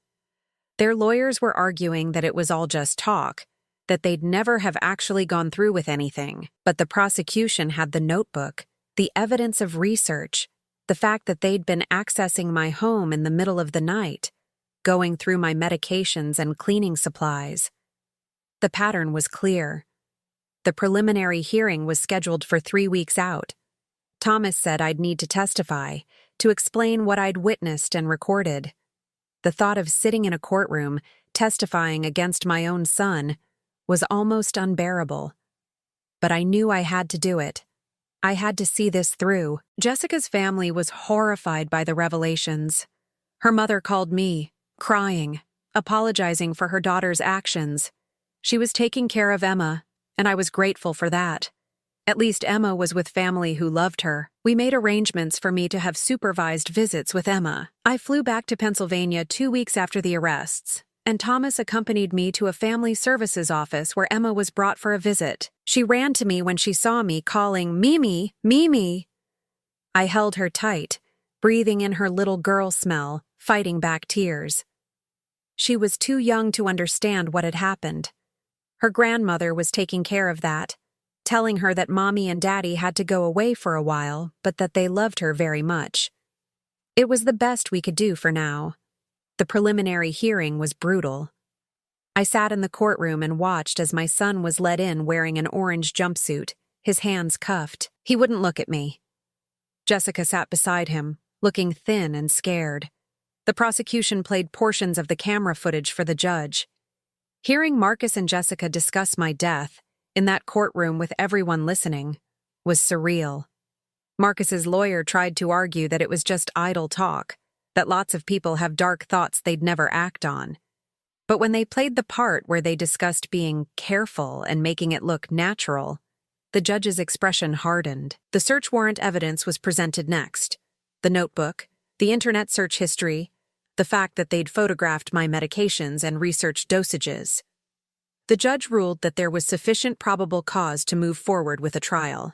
Their lawyers were arguing that it was all just talk, that they'd never have actually gone through with anything, but the prosecution had the notebook, the evidence of research, the fact that they'd been accessing my home in the middle of the night, going through my medications and cleaning supplies. The pattern was clear. The preliminary hearing was scheduled for 3 weeks out. Thomas said I'd need to testify, to explain what I'd witnessed and recorded. The thought of sitting in a courtroom, testifying against my own son, was almost unbearable. But I knew I had to do it. I had to see this through. Jessica's family was horrified by the revelations. Her mother called me, crying, apologizing for her daughter's actions. She was taking care of Emma, and I was grateful for that. At least Emma was with family who loved her. We made arrangements for me to have supervised visits with Emma. I flew back to Pennsylvania 2 weeks after the arrests, and Thomas accompanied me to a family services office where Emma was brought for a visit. She ran to me when she saw me, calling, "Mimi, Mimi!" I held her tight, breathing in her little girl smell, fighting back tears. She was too young to understand what had happened. Her grandmother was taking care of that, telling her that Mommy and Daddy had to go away for a while, but that they loved her very much. It was the best we could do for now. The preliminary hearing was brutal. I sat in the courtroom and watched as my son was led in wearing an orange jumpsuit, his hands cuffed. He wouldn't look at me. Jessica sat beside him, looking thin and scared. The prosecution played portions of the camera footage for the judge. Hearing Marcus and Jessica discuss my death, in that courtroom with everyone listening, was surreal. Marcus's lawyer tried to argue that it was just idle talk, that lots of people have dark thoughts they'd never act on. But when they played the part where they discussed being careful and making it look natural, the judge's expression hardened. The search warrant evidence was presented next. The notebook, the internet search history, the fact that they'd photographed my medications and researched dosages. The judge ruled that there was sufficient probable cause to move forward with a trial.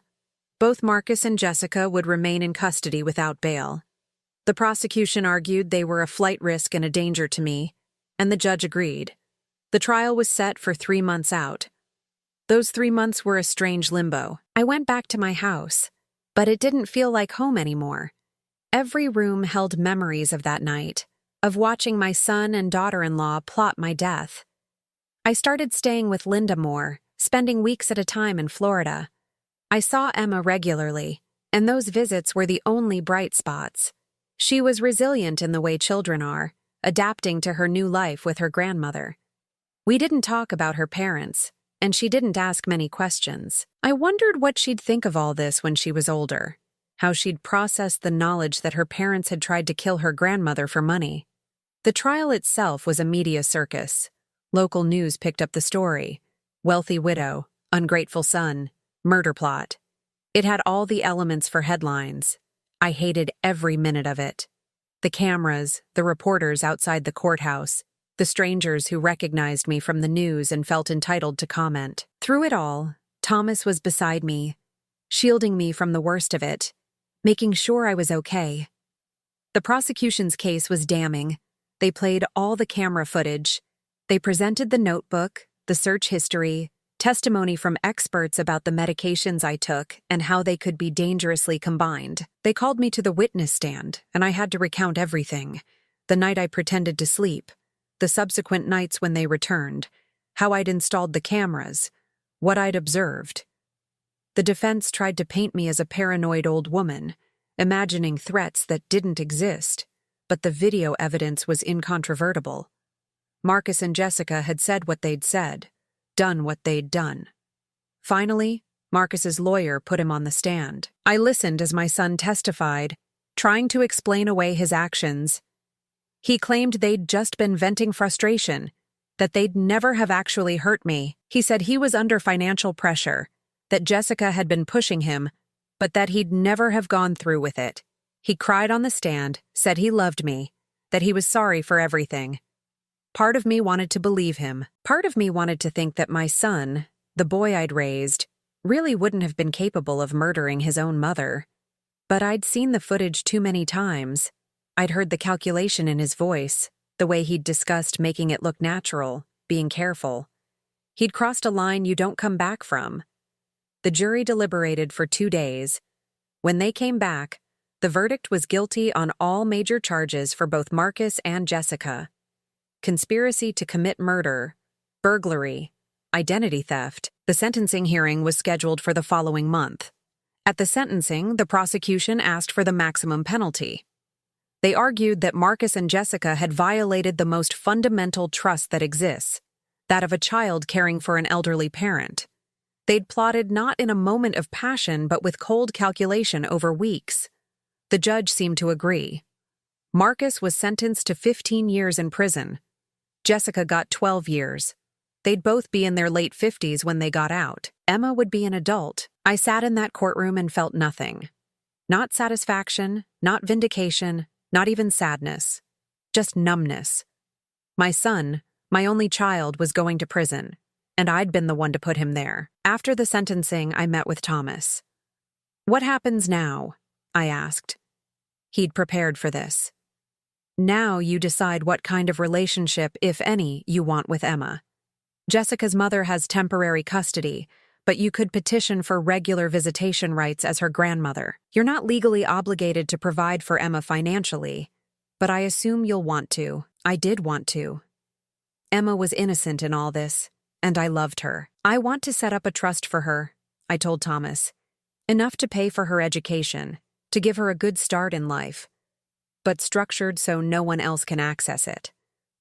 Both Marcus and Jessica would remain in custody without bail. The prosecution argued they were a flight risk and a danger to me, and the judge agreed. The trial was set for 3 months out. Those 3 months were a strange limbo. I went back to my house, but it didn't feel like home anymore. Every room held memories of that night, of watching my son and daughter-in-law plot my death. I started staying with Linda more, spending weeks at a time in Florida. I saw Emma regularly, and those visits were the only bright spots. She was resilient in the way children are, adapting to her new life with her grandmother. We didn't talk about her parents, and she didn't ask many questions. I wondered what she'd think of all this when she was older, how she'd process the knowledge that her parents had tried to kill her grandmother for money. The trial itself was a media circus. Local news picked up the story. Wealthy widow, ungrateful son, murder plot. It had all the elements for headlines. I hated every minute of it. The cameras, the reporters outside the courthouse, the strangers who recognized me from the news and felt entitled to comment. Through it all, Thomas was beside me, shielding me from the worst of it, making sure I was okay. The prosecution's case was damning. They played all the camera footage. They presented the notebook, the search history, testimony from experts about the medications I took and how they could be dangerously combined. They called me to the witness stand, and I had to recount everything. The night I pretended to sleep, the subsequent nights when they returned, how I'd installed the cameras, what I'd observed. The defense tried to paint me as a paranoid old woman, imagining threats that didn't exist, but the video evidence was incontrovertible. Marcus and Jessica had said what they'd said, done what they'd done. Finally, Marcus's lawyer put him on the stand. I listened as my son testified, trying to explain away his actions. He claimed they'd just been venting frustration, that they'd never have actually hurt me. He said he was under financial pressure, that Jessica had been pushing him, but that he'd never have gone through with it. He cried on the stand, said he loved me, that he was sorry for everything. Part of me wanted to believe him. Part of me wanted to think that my son, the boy I'd raised, really wouldn't have been capable of murdering his own mother. But I'd seen the footage too many times. I'd heard the calculation in his voice, the way he'd discussed making it look natural, being careful. He'd crossed a line you don't come back from. The jury deliberated for 2 days. When they came back, the verdict was guilty on all major charges for both Marcus and Jessica. Conspiracy to commit murder, burglary, identity theft. The sentencing hearing was scheduled for the following month. At the sentencing, the prosecution asked for the maximum penalty. They argued that Marcus and Jessica had violated the most fundamental trust that exists, that of a child caring for an elderly parent. They'd plotted not in a moment of passion but with cold calculation over weeks. The judge seemed to agree. Marcus was sentenced to 15 years in prison. Jessica got 12 years. They'd both be in their late 50s when they got out. Emma would be an adult. I sat in that courtroom and felt nothing. Not satisfaction, not vindication, not even sadness. Just numbness. My son, my only child, was going to prison, and I'd been the one to put him there. After the sentencing, I met with Thomas. "What happens now?" I asked. He'd prepared for this. "Now you decide what kind of relationship, if any, you want with Emma. Jessica's mother has temporary custody, but you could petition for regular visitation rights as her grandmother. You're not legally obligated to provide for Emma financially, but I assume you'll want to." I did want to. Emma was innocent in all this, and I loved her. "I want to set up a trust for her," I told Thomas. "Enough to pay for her education, to give her a good start in life, but structured so no one else can access it.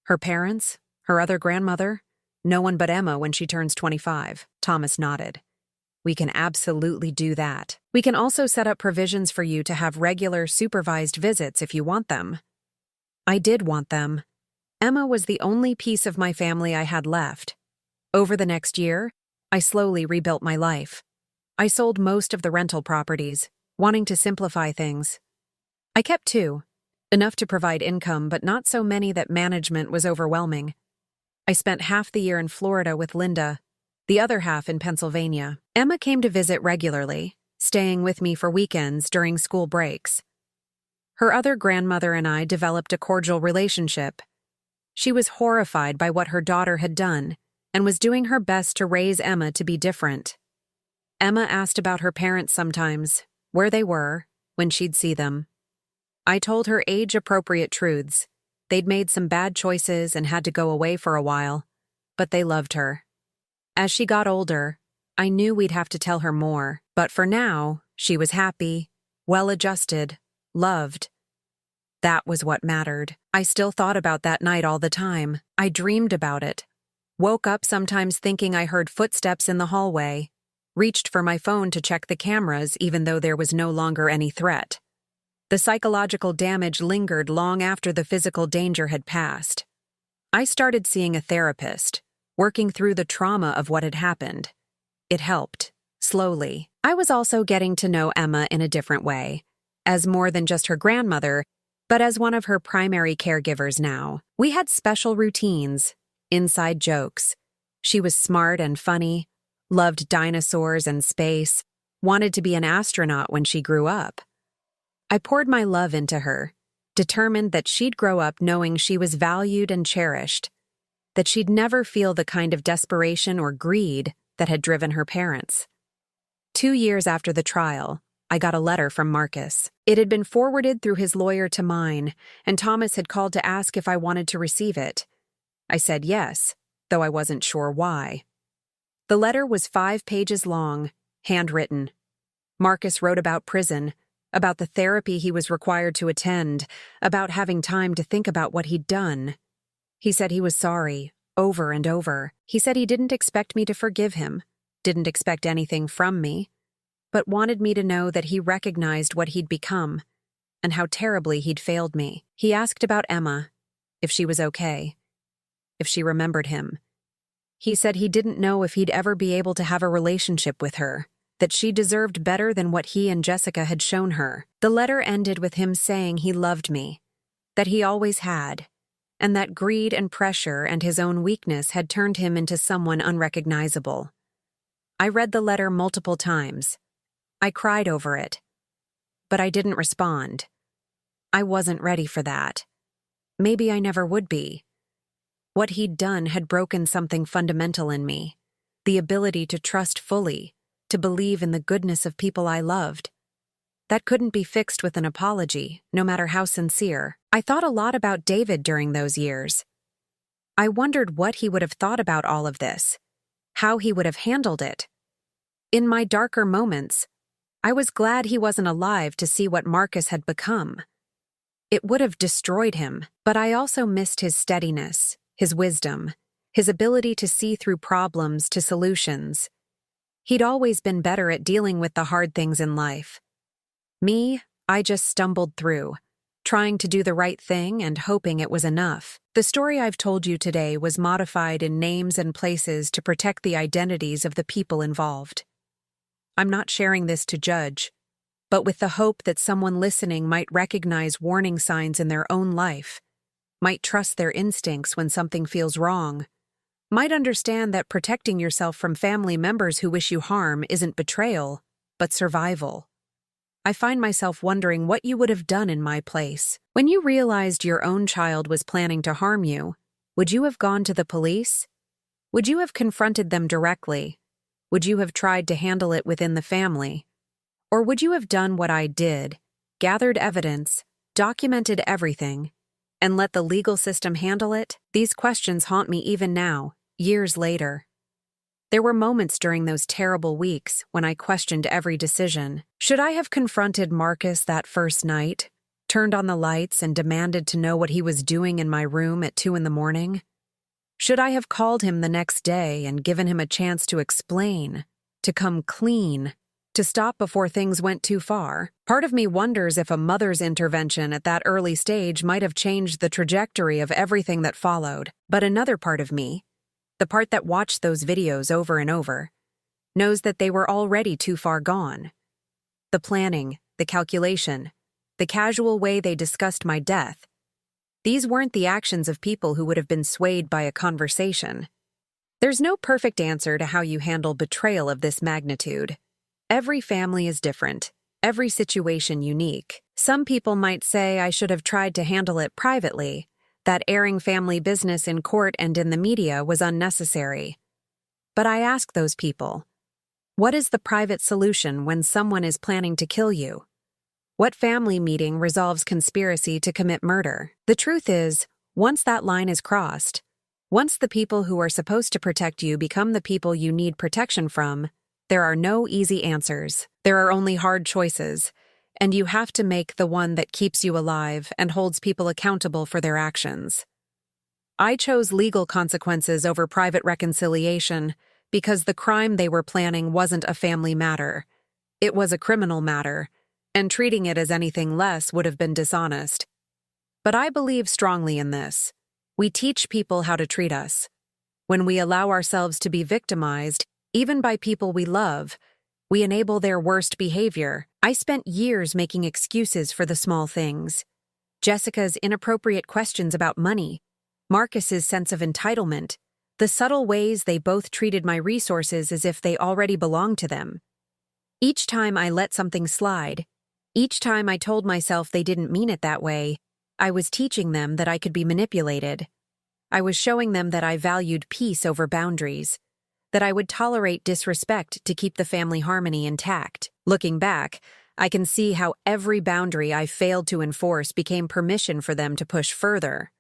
Her parents, her other grandmother, no one but Emma when she turns 25. Thomas nodded. "We can absolutely do that. We can also set up provisions for you to have regular, supervised visits if you want them." I did want them. Emma was the only piece of my family I had left. Over the next year, I slowly rebuilt my life. I sold most of the rental properties, wanting to simplify things. I kept two, enough to provide income, but not so many that management was overwhelming. I spent half the year in Florida with Linda, the other half in Pennsylvania. Emma came to visit regularly, staying with me for weekends during school breaks. Her other grandmother and I developed a cordial relationship. She was horrified by what her daughter had done and was doing her best to raise Emma to be different. Emma asked about her parents sometimes, where they were, when she'd see them. I told her age-appropriate truths. They'd made some bad choices and had to go away for a while, but they loved her. As she got older, I knew we'd have to tell her more, but for now, she was happy, well-adjusted, loved. That was what mattered. I still thought about that night all the time. I dreamed about it. Woke up sometimes thinking I heard footsteps in the hallway. Reached for my phone to check the cameras even though there was no longer any threat. The psychological damage lingered long after the physical danger had passed. I started seeing a therapist, working through the trauma of what had happened. It helped, slowly. I was also getting to know Emma in a different way, as more than just her grandmother, but as one of her primary caregivers now. We had special routines, inside jokes. She was smart and funny, loved dinosaurs and space, wanted to be an astronaut when she grew up. I poured my love into her, determined that she'd grow up knowing she was valued and cherished, that she'd never feel the kind of desperation or greed that had driven her parents. 2 years after the trial, I got a letter from Marcus. It had been forwarded through his lawyer to mine, and Thomas had called to ask if I wanted to receive it. I said yes, though I wasn't sure why. The letter was 5 pages long, handwritten. Marcus wrote about prison, about the therapy he was required to attend, about having time to think about what he'd done. He said he was sorry, over and over. He said he didn't expect me to forgive him, didn't expect anything from me, but wanted me to know that he recognized what he'd become and how terribly he'd failed me. He asked about Emma, if she was okay, if she remembered him. He said he didn't know if he'd ever be able to have a relationship with her, that she deserved better than what he and Jessica had shown her. The letter ended with him saying he loved me, that he always had, and that greed and pressure and his own weakness had turned him into someone unrecognizable. I read the letter multiple times. I cried over it, but I didn't respond. I wasn't ready for that. Maybe I never would be. What he'd done had broken something fundamental in me, the ability to trust fully, to believe in the goodness of people I loved. That couldn't be fixed with an apology, no matter how sincere. I thought a lot about David during those years. I wondered what he would have thought about all of this, how he would have handled it. In my darker moments, I was glad he wasn't alive to see what Marcus had become. It would have destroyed him, but I also missed his steadiness, his wisdom, his ability to see through problems to solutions. He'd always been better at dealing with the hard things in life. Me, I just stumbled through, trying to do the right thing and hoping it was enough. The story I've told you today was modified in names and places to protect the identities of the people involved. I'm not sharing this to judge, but with the hope that someone listening might recognize warning signs in their own life, might trust their instincts when something feels wrong, might understand that protecting yourself from family members who wish you harm isn't betrayal, but survival. I find myself wondering what you would have done in my place. When you realized your own child was planning to harm you, would you have gone to the police? Would you have confronted them directly? Would you have tried to handle it within the family? Or would you have done what I did, gathered evidence, documented everything, and let the legal system handle it? These questions haunt me even now, years later. There were moments during those terrible weeks when I questioned every decision. Should I have confronted Marcus that first night, turned on the lights and demanded to know what he was doing in my room at 2 a.m? Should I have called him the next day and given him a chance to explain, to come clean, to stop before things went too far? Part of me wonders if a mother's intervention at that early stage might have changed the trajectory of everything that followed. But another part of me, the part that watched those videos over and over, knows that they were already too far gone. The planning, the calculation, the casual way they discussed my death, these weren't the actions of people who would have been swayed by a conversation. There's no perfect answer to how you handle betrayal of this magnitude. Every family is different, every situation unique. Some people might say I should have tried to handle it privately, that airing family business in court and in the media was unnecessary. But I ask those people, what is the private solution when someone is planning to kill you? What family meeting resolves conspiracy to commit murder? The truth is, once that line is crossed, once the people who are supposed to protect you become the people you need protection from, there are no easy answers. There are only hard choices, and you have to make the one that keeps you alive and holds people accountable for their actions. I chose legal consequences over private reconciliation because the crime they were planning wasn't a family matter. It was a criminal matter, and treating it as anything less would have been dishonest. But I believe strongly in this. We teach people how to treat us. When we allow ourselves to be victimized, even by people we love, we enable their worst behavior. I spent years making excuses for the small things. Jessica's inappropriate questions about money, Marcus's sense of entitlement, the subtle ways they both treated my resources as if they already belonged to them. Each time I let something slide, each time I told myself they didn't mean it that way, I was teaching them that I could be manipulated. I was showing them that I valued peace over boundaries, that I would tolerate disrespect to keep the family harmony intact. Looking back, I can see how every boundary I failed to enforce became permission for them to push further.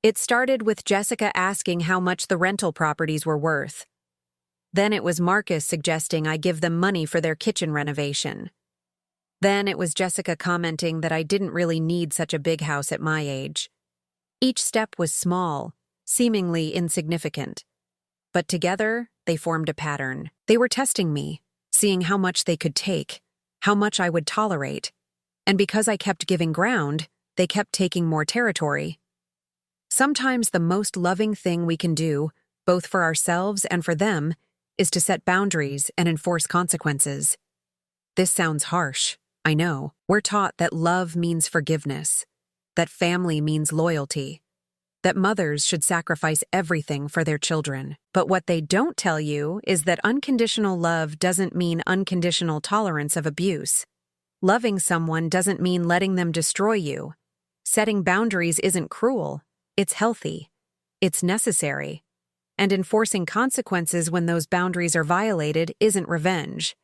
It started with Jessica asking how much the rental properties were worth. Then it was Marcus suggesting I give them money for their kitchen renovation. Then it was Jessica commenting that I didn't really need such a big house at my age. Each step was small, seemingly insignificant. But together, they formed a pattern. They were testing me, seeing how much they could take, how much I would tolerate. And because I kept giving ground, they kept taking more territory. Sometimes the most loving thing we can do, both for ourselves and for them, is to set boundaries and enforce consequences. This sounds harsh. I know. We're taught that love means forgiveness, that family means loyalty, that mothers should sacrifice everything for their children. But what they don't tell you is that unconditional love doesn't mean unconditional tolerance of abuse. Loving someone doesn't mean letting them destroy you. Setting boundaries isn't cruel. It's healthy. It's necessary. And enforcing consequences when those boundaries are violated isn't revenge.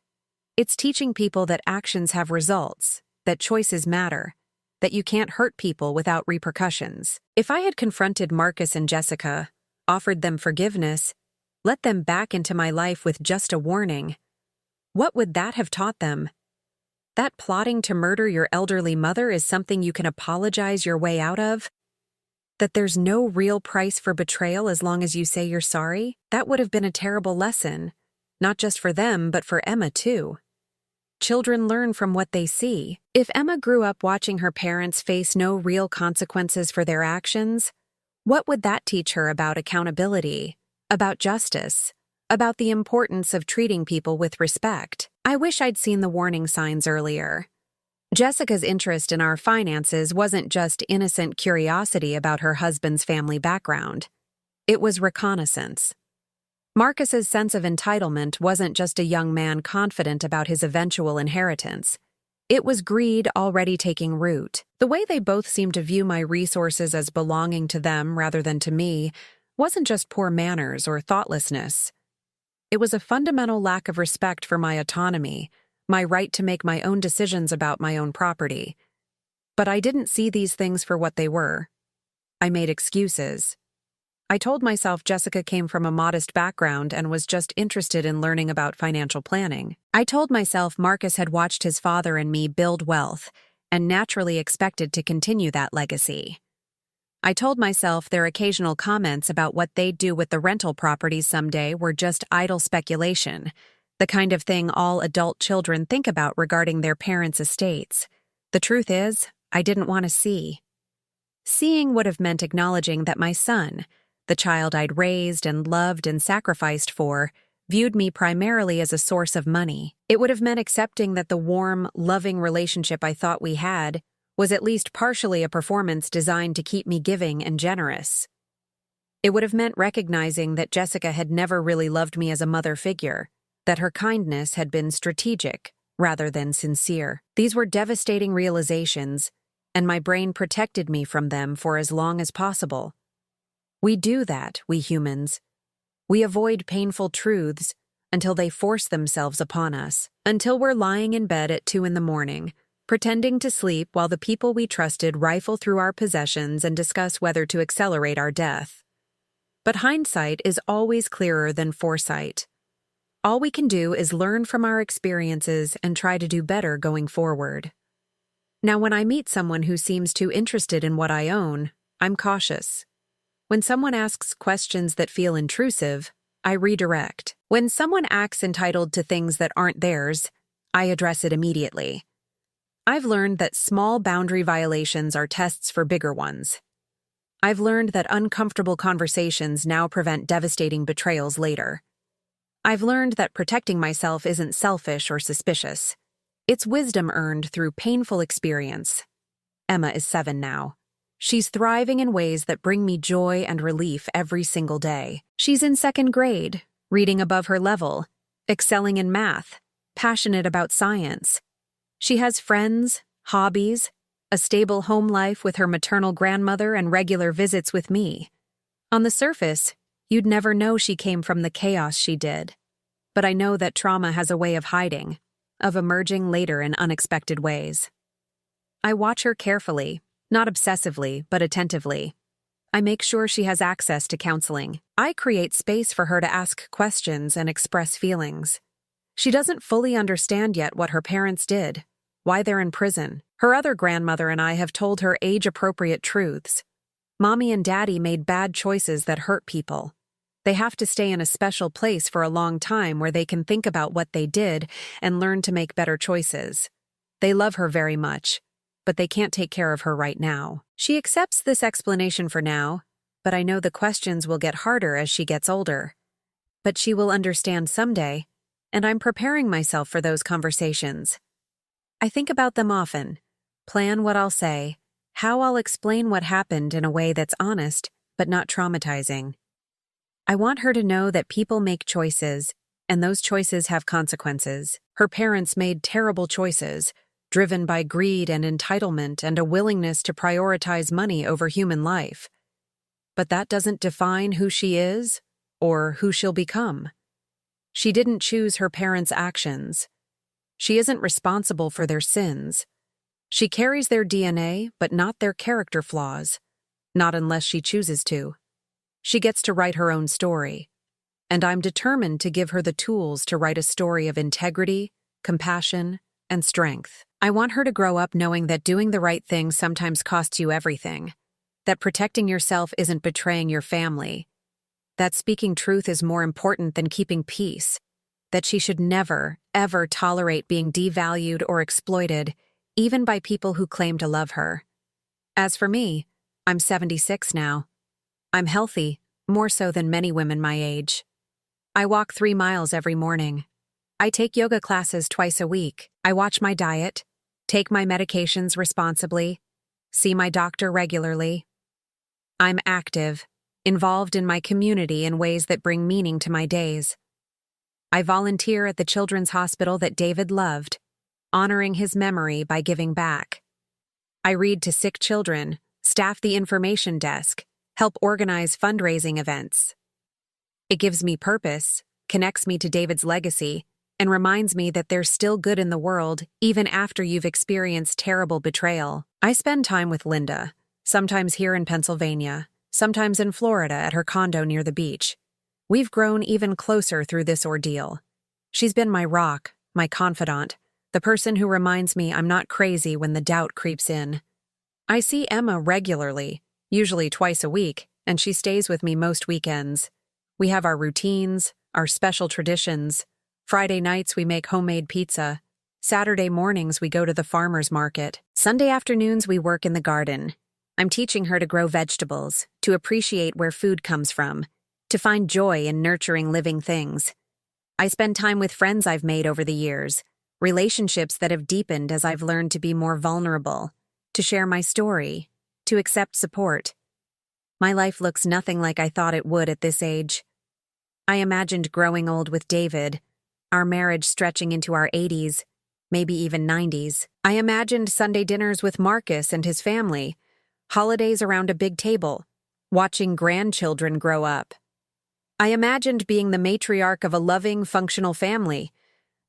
It's teaching people that actions have results, that choices matter, that you can't hurt people without repercussions. If I had confronted Marcus and Jessica, offered them forgiveness, let them back into my life with just a warning, what would that have taught them? That plotting to murder your elderly mother is something you can apologize your way out of? That there's no real price for betrayal as long as you say you're sorry? That would have been a terrible lesson, not just for them, but for Emma too. Children learn from what they see. If Emma grew up watching her parents face no real consequences for their actions, what would that teach her about accountability, about justice, about the importance of treating people with respect? I wish I'd seen the warning signs earlier. Jessica's interest in our finances wasn't just innocent curiosity about her husband's family background. It was reconnaissance. Marcus's sense of entitlement wasn't just a young man confident about his eventual inheritance. It was greed already taking root. The way they both seemed to view my resources as belonging to them rather than to me wasn't just poor manners or thoughtlessness. It was a fundamental lack of respect for my autonomy, my right to make my own decisions about my own property. But I didn't see these things for what they were. I made excuses. I told myself Jessica came from a modest background and was just interested in learning about financial planning. I told myself Marcus had watched his father and me build wealth and naturally expected to continue that legacy. I told myself their occasional comments about what they'd do with the rental properties someday were just idle speculation, The kind of thing all adult children think about regarding their parents' estates. The truth is, I didn't want to see. Seeing would have meant acknowledging that my son, the child I'd raised and loved and sacrificed for, viewed me primarily as a source of money. It would have meant accepting that the warm, loving relationship I thought we had was at least partially a performance designed to keep me giving and generous. It would have meant recognizing that Jessica had never really loved me as a mother figure, that her kindness had been strategic rather than sincere. These were devastating realizations, and my brain protected me from them for as long as possible. We do that, we humans. We avoid painful truths until they force themselves upon us, until we're lying in bed at 2 a.m, pretending to sleep while the people we trusted rifle through our possessions and discuss whether to accelerate our death. But hindsight is always clearer than foresight. All we can do is learn from our experiences and try to do better going forward. Now, when I meet someone who seems too interested in what I own, I'm cautious. When someone asks questions that feel intrusive, I redirect. When someone acts entitled to things that aren't theirs, I address it immediately. I've learned that small boundary violations are tests for bigger ones. I've learned that uncomfortable conversations now prevent devastating betrayals later. I've learned that protecting myself isn't selfish or suspicious. It's wisdom earned through painful experience. Emma is 7 now. She's thriving in ways that bring me joy and relief every single day. She's in 2nd grade, reading above her level, excelling in math, passionate about science. She has friends, hobbies, a stable home life with her maternal grandmother and regular visits with me. On the surface, you'd never know she came from the chaos she did. But I know that trauma has a way of hiding, of emerging later in unexpected ways. I watch her carefully, not obsessively, but attentively. I make sure she has access to counseling. I create space for her to ask questions and express feelings. She doesn't fully understand yet what her parents did, why they're in prison. Her other grandmother and I have told her age-appropriate truths. Mommy and Daddy made bad choices that hurt people. They have to stay in a special place for a long time where they can think about what they did and learn to make better choices. They love her very much, but they can't take care of her right now. She accepts this explanation for now, but I know the questions will get harder as she gets older. But she will understand someday, and I'm preparing myself for those conversations. I think about them often, plan what I'll say, how I'll explain what happened in a way that's honest but not traumatizing. I want her to know that people make choices, and those choices have consequences. Her parents made terrible choices, driven by greed and entitlement and a willingness to prioritize money over human life. But that doesn't define who she is or who she'll become. She didn't choose her parents' actions. She isn't responsible for their sins. She carries their DNA, but not their character flaws, not unless she chooses to. She gets to write her own story, and I'm determined to give her the tools to write a story of integrity, compassion, and strength. I want her to grow up knowing that doing the right thing sometimes costs you everything, that protecting yourself isn't betraying your family, that speaking truth is more important than keeping peace, that she should never, ever tolerate being devalued or exploited, even by people who claim to love her. As for me, I'm 76 now. I'm healthy, more so than many women my age. I walk 3 miles every morning. I take yoga classes twice a week. I watch my diet, take my medications responsibly, see my doctor regularly. I'm active, involved in my community in ways that bring meaning to my days. I volunteer at the children's hospital that David loved, honoring his memory by giving back. I read to sick children, staff the information desk, help organize fundraising events. It gives me purpose, connects me to David's legacy, and reminds me that there's still good in the world even after you've experienced terrible betrayal. I spend time with Linda, sometimes here in Pennsylvania, sometimes in Florida at her condo near the beach. We've grown even closer through this ordeal. She's been my rock, my confidant, the person who reminds me I'm not crazy when the doubt creeps in. I see Emma regularly, usually twice a week, and she stays with me most weekends. We have our routines, our special traditions, Friday nights we make homemade pizza. Saturday mornings we go to the farmer's market. Sunday afternoons we work in the garden. I'm teaching her to grow vegetables, to appreciate where food comes from, to find joy in nurturing living things. I spend time with friends I've made over the years, relationships that have deepened as I've learned to be more vulnerable, to share my story, to accept support. My life looks nothing like I thought it would at this age. I imagined growing old with David, our marriage stretching into our 80s, maybe even 90s. I imagined Sunday dinners with Marcus and his family, holidays around a big table, watching grandchildren grow up. I imagined being the matriarch of a loving, functional family,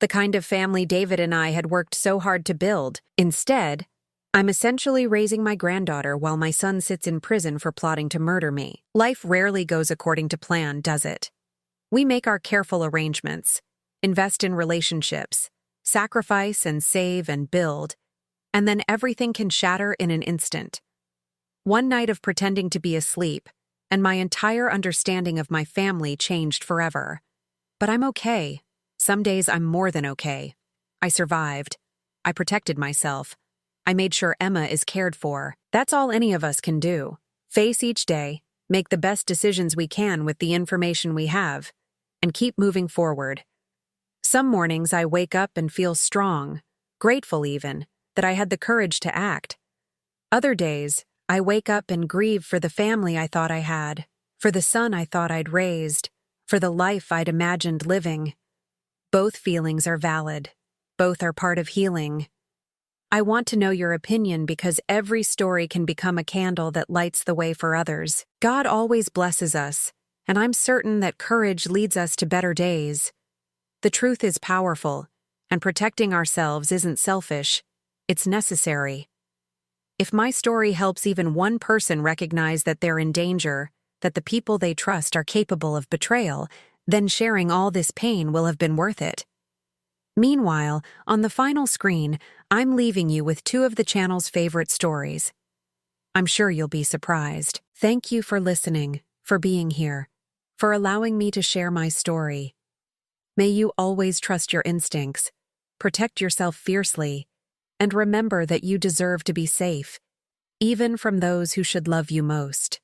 the kind of family David and I had worked so hard to build. Instead, I'm essentially raising my granddaughter while my son sits in prison for plotting to murder me. Life rarely goes according to plan, does it? We make our careful arrangements, invest in relationships, sacrifice and save and build, and then everything can shatter in an instant. One night of pretending to be asleep, and my entire understanding of my family changed forever. But I'm okay. Some days I'm more than okay. I survived. I protected myself. I made sure Emma is cared for. That's all any of us can do. Face each day, make the best decisions we can with the information we have, and keep moving forward. Some mornings I wake up and feel strong, grateful even, that I had the courage to act. Other days, I wake up and grieve for the family I thought I had, for the son I thought I'd raised, for the life I'd imagined living. Both feelings are valid. Both are part of healing. I want to know your opinion because every story can become a candle that lights the way for others. God always blesses us, and I'm certain that courage leads us to better days. The truth is powerful, and protecting ourselves isn't selfish, it's necessary. If my story helps even one person recognize that they're in danger, that the people they trust are capable of betrayal, then sharing all this pain will have been worth it. Meanwhile, on the final screen, I'm leaving you with two of the channel's favorite stories. I'm sure you'll be surprised. Thank you for listening, for being here, for allowing me to share my story. May you always trust your instincts, protect yourself fiercely, and remember that you deserve to be safe, even from those who should love you most.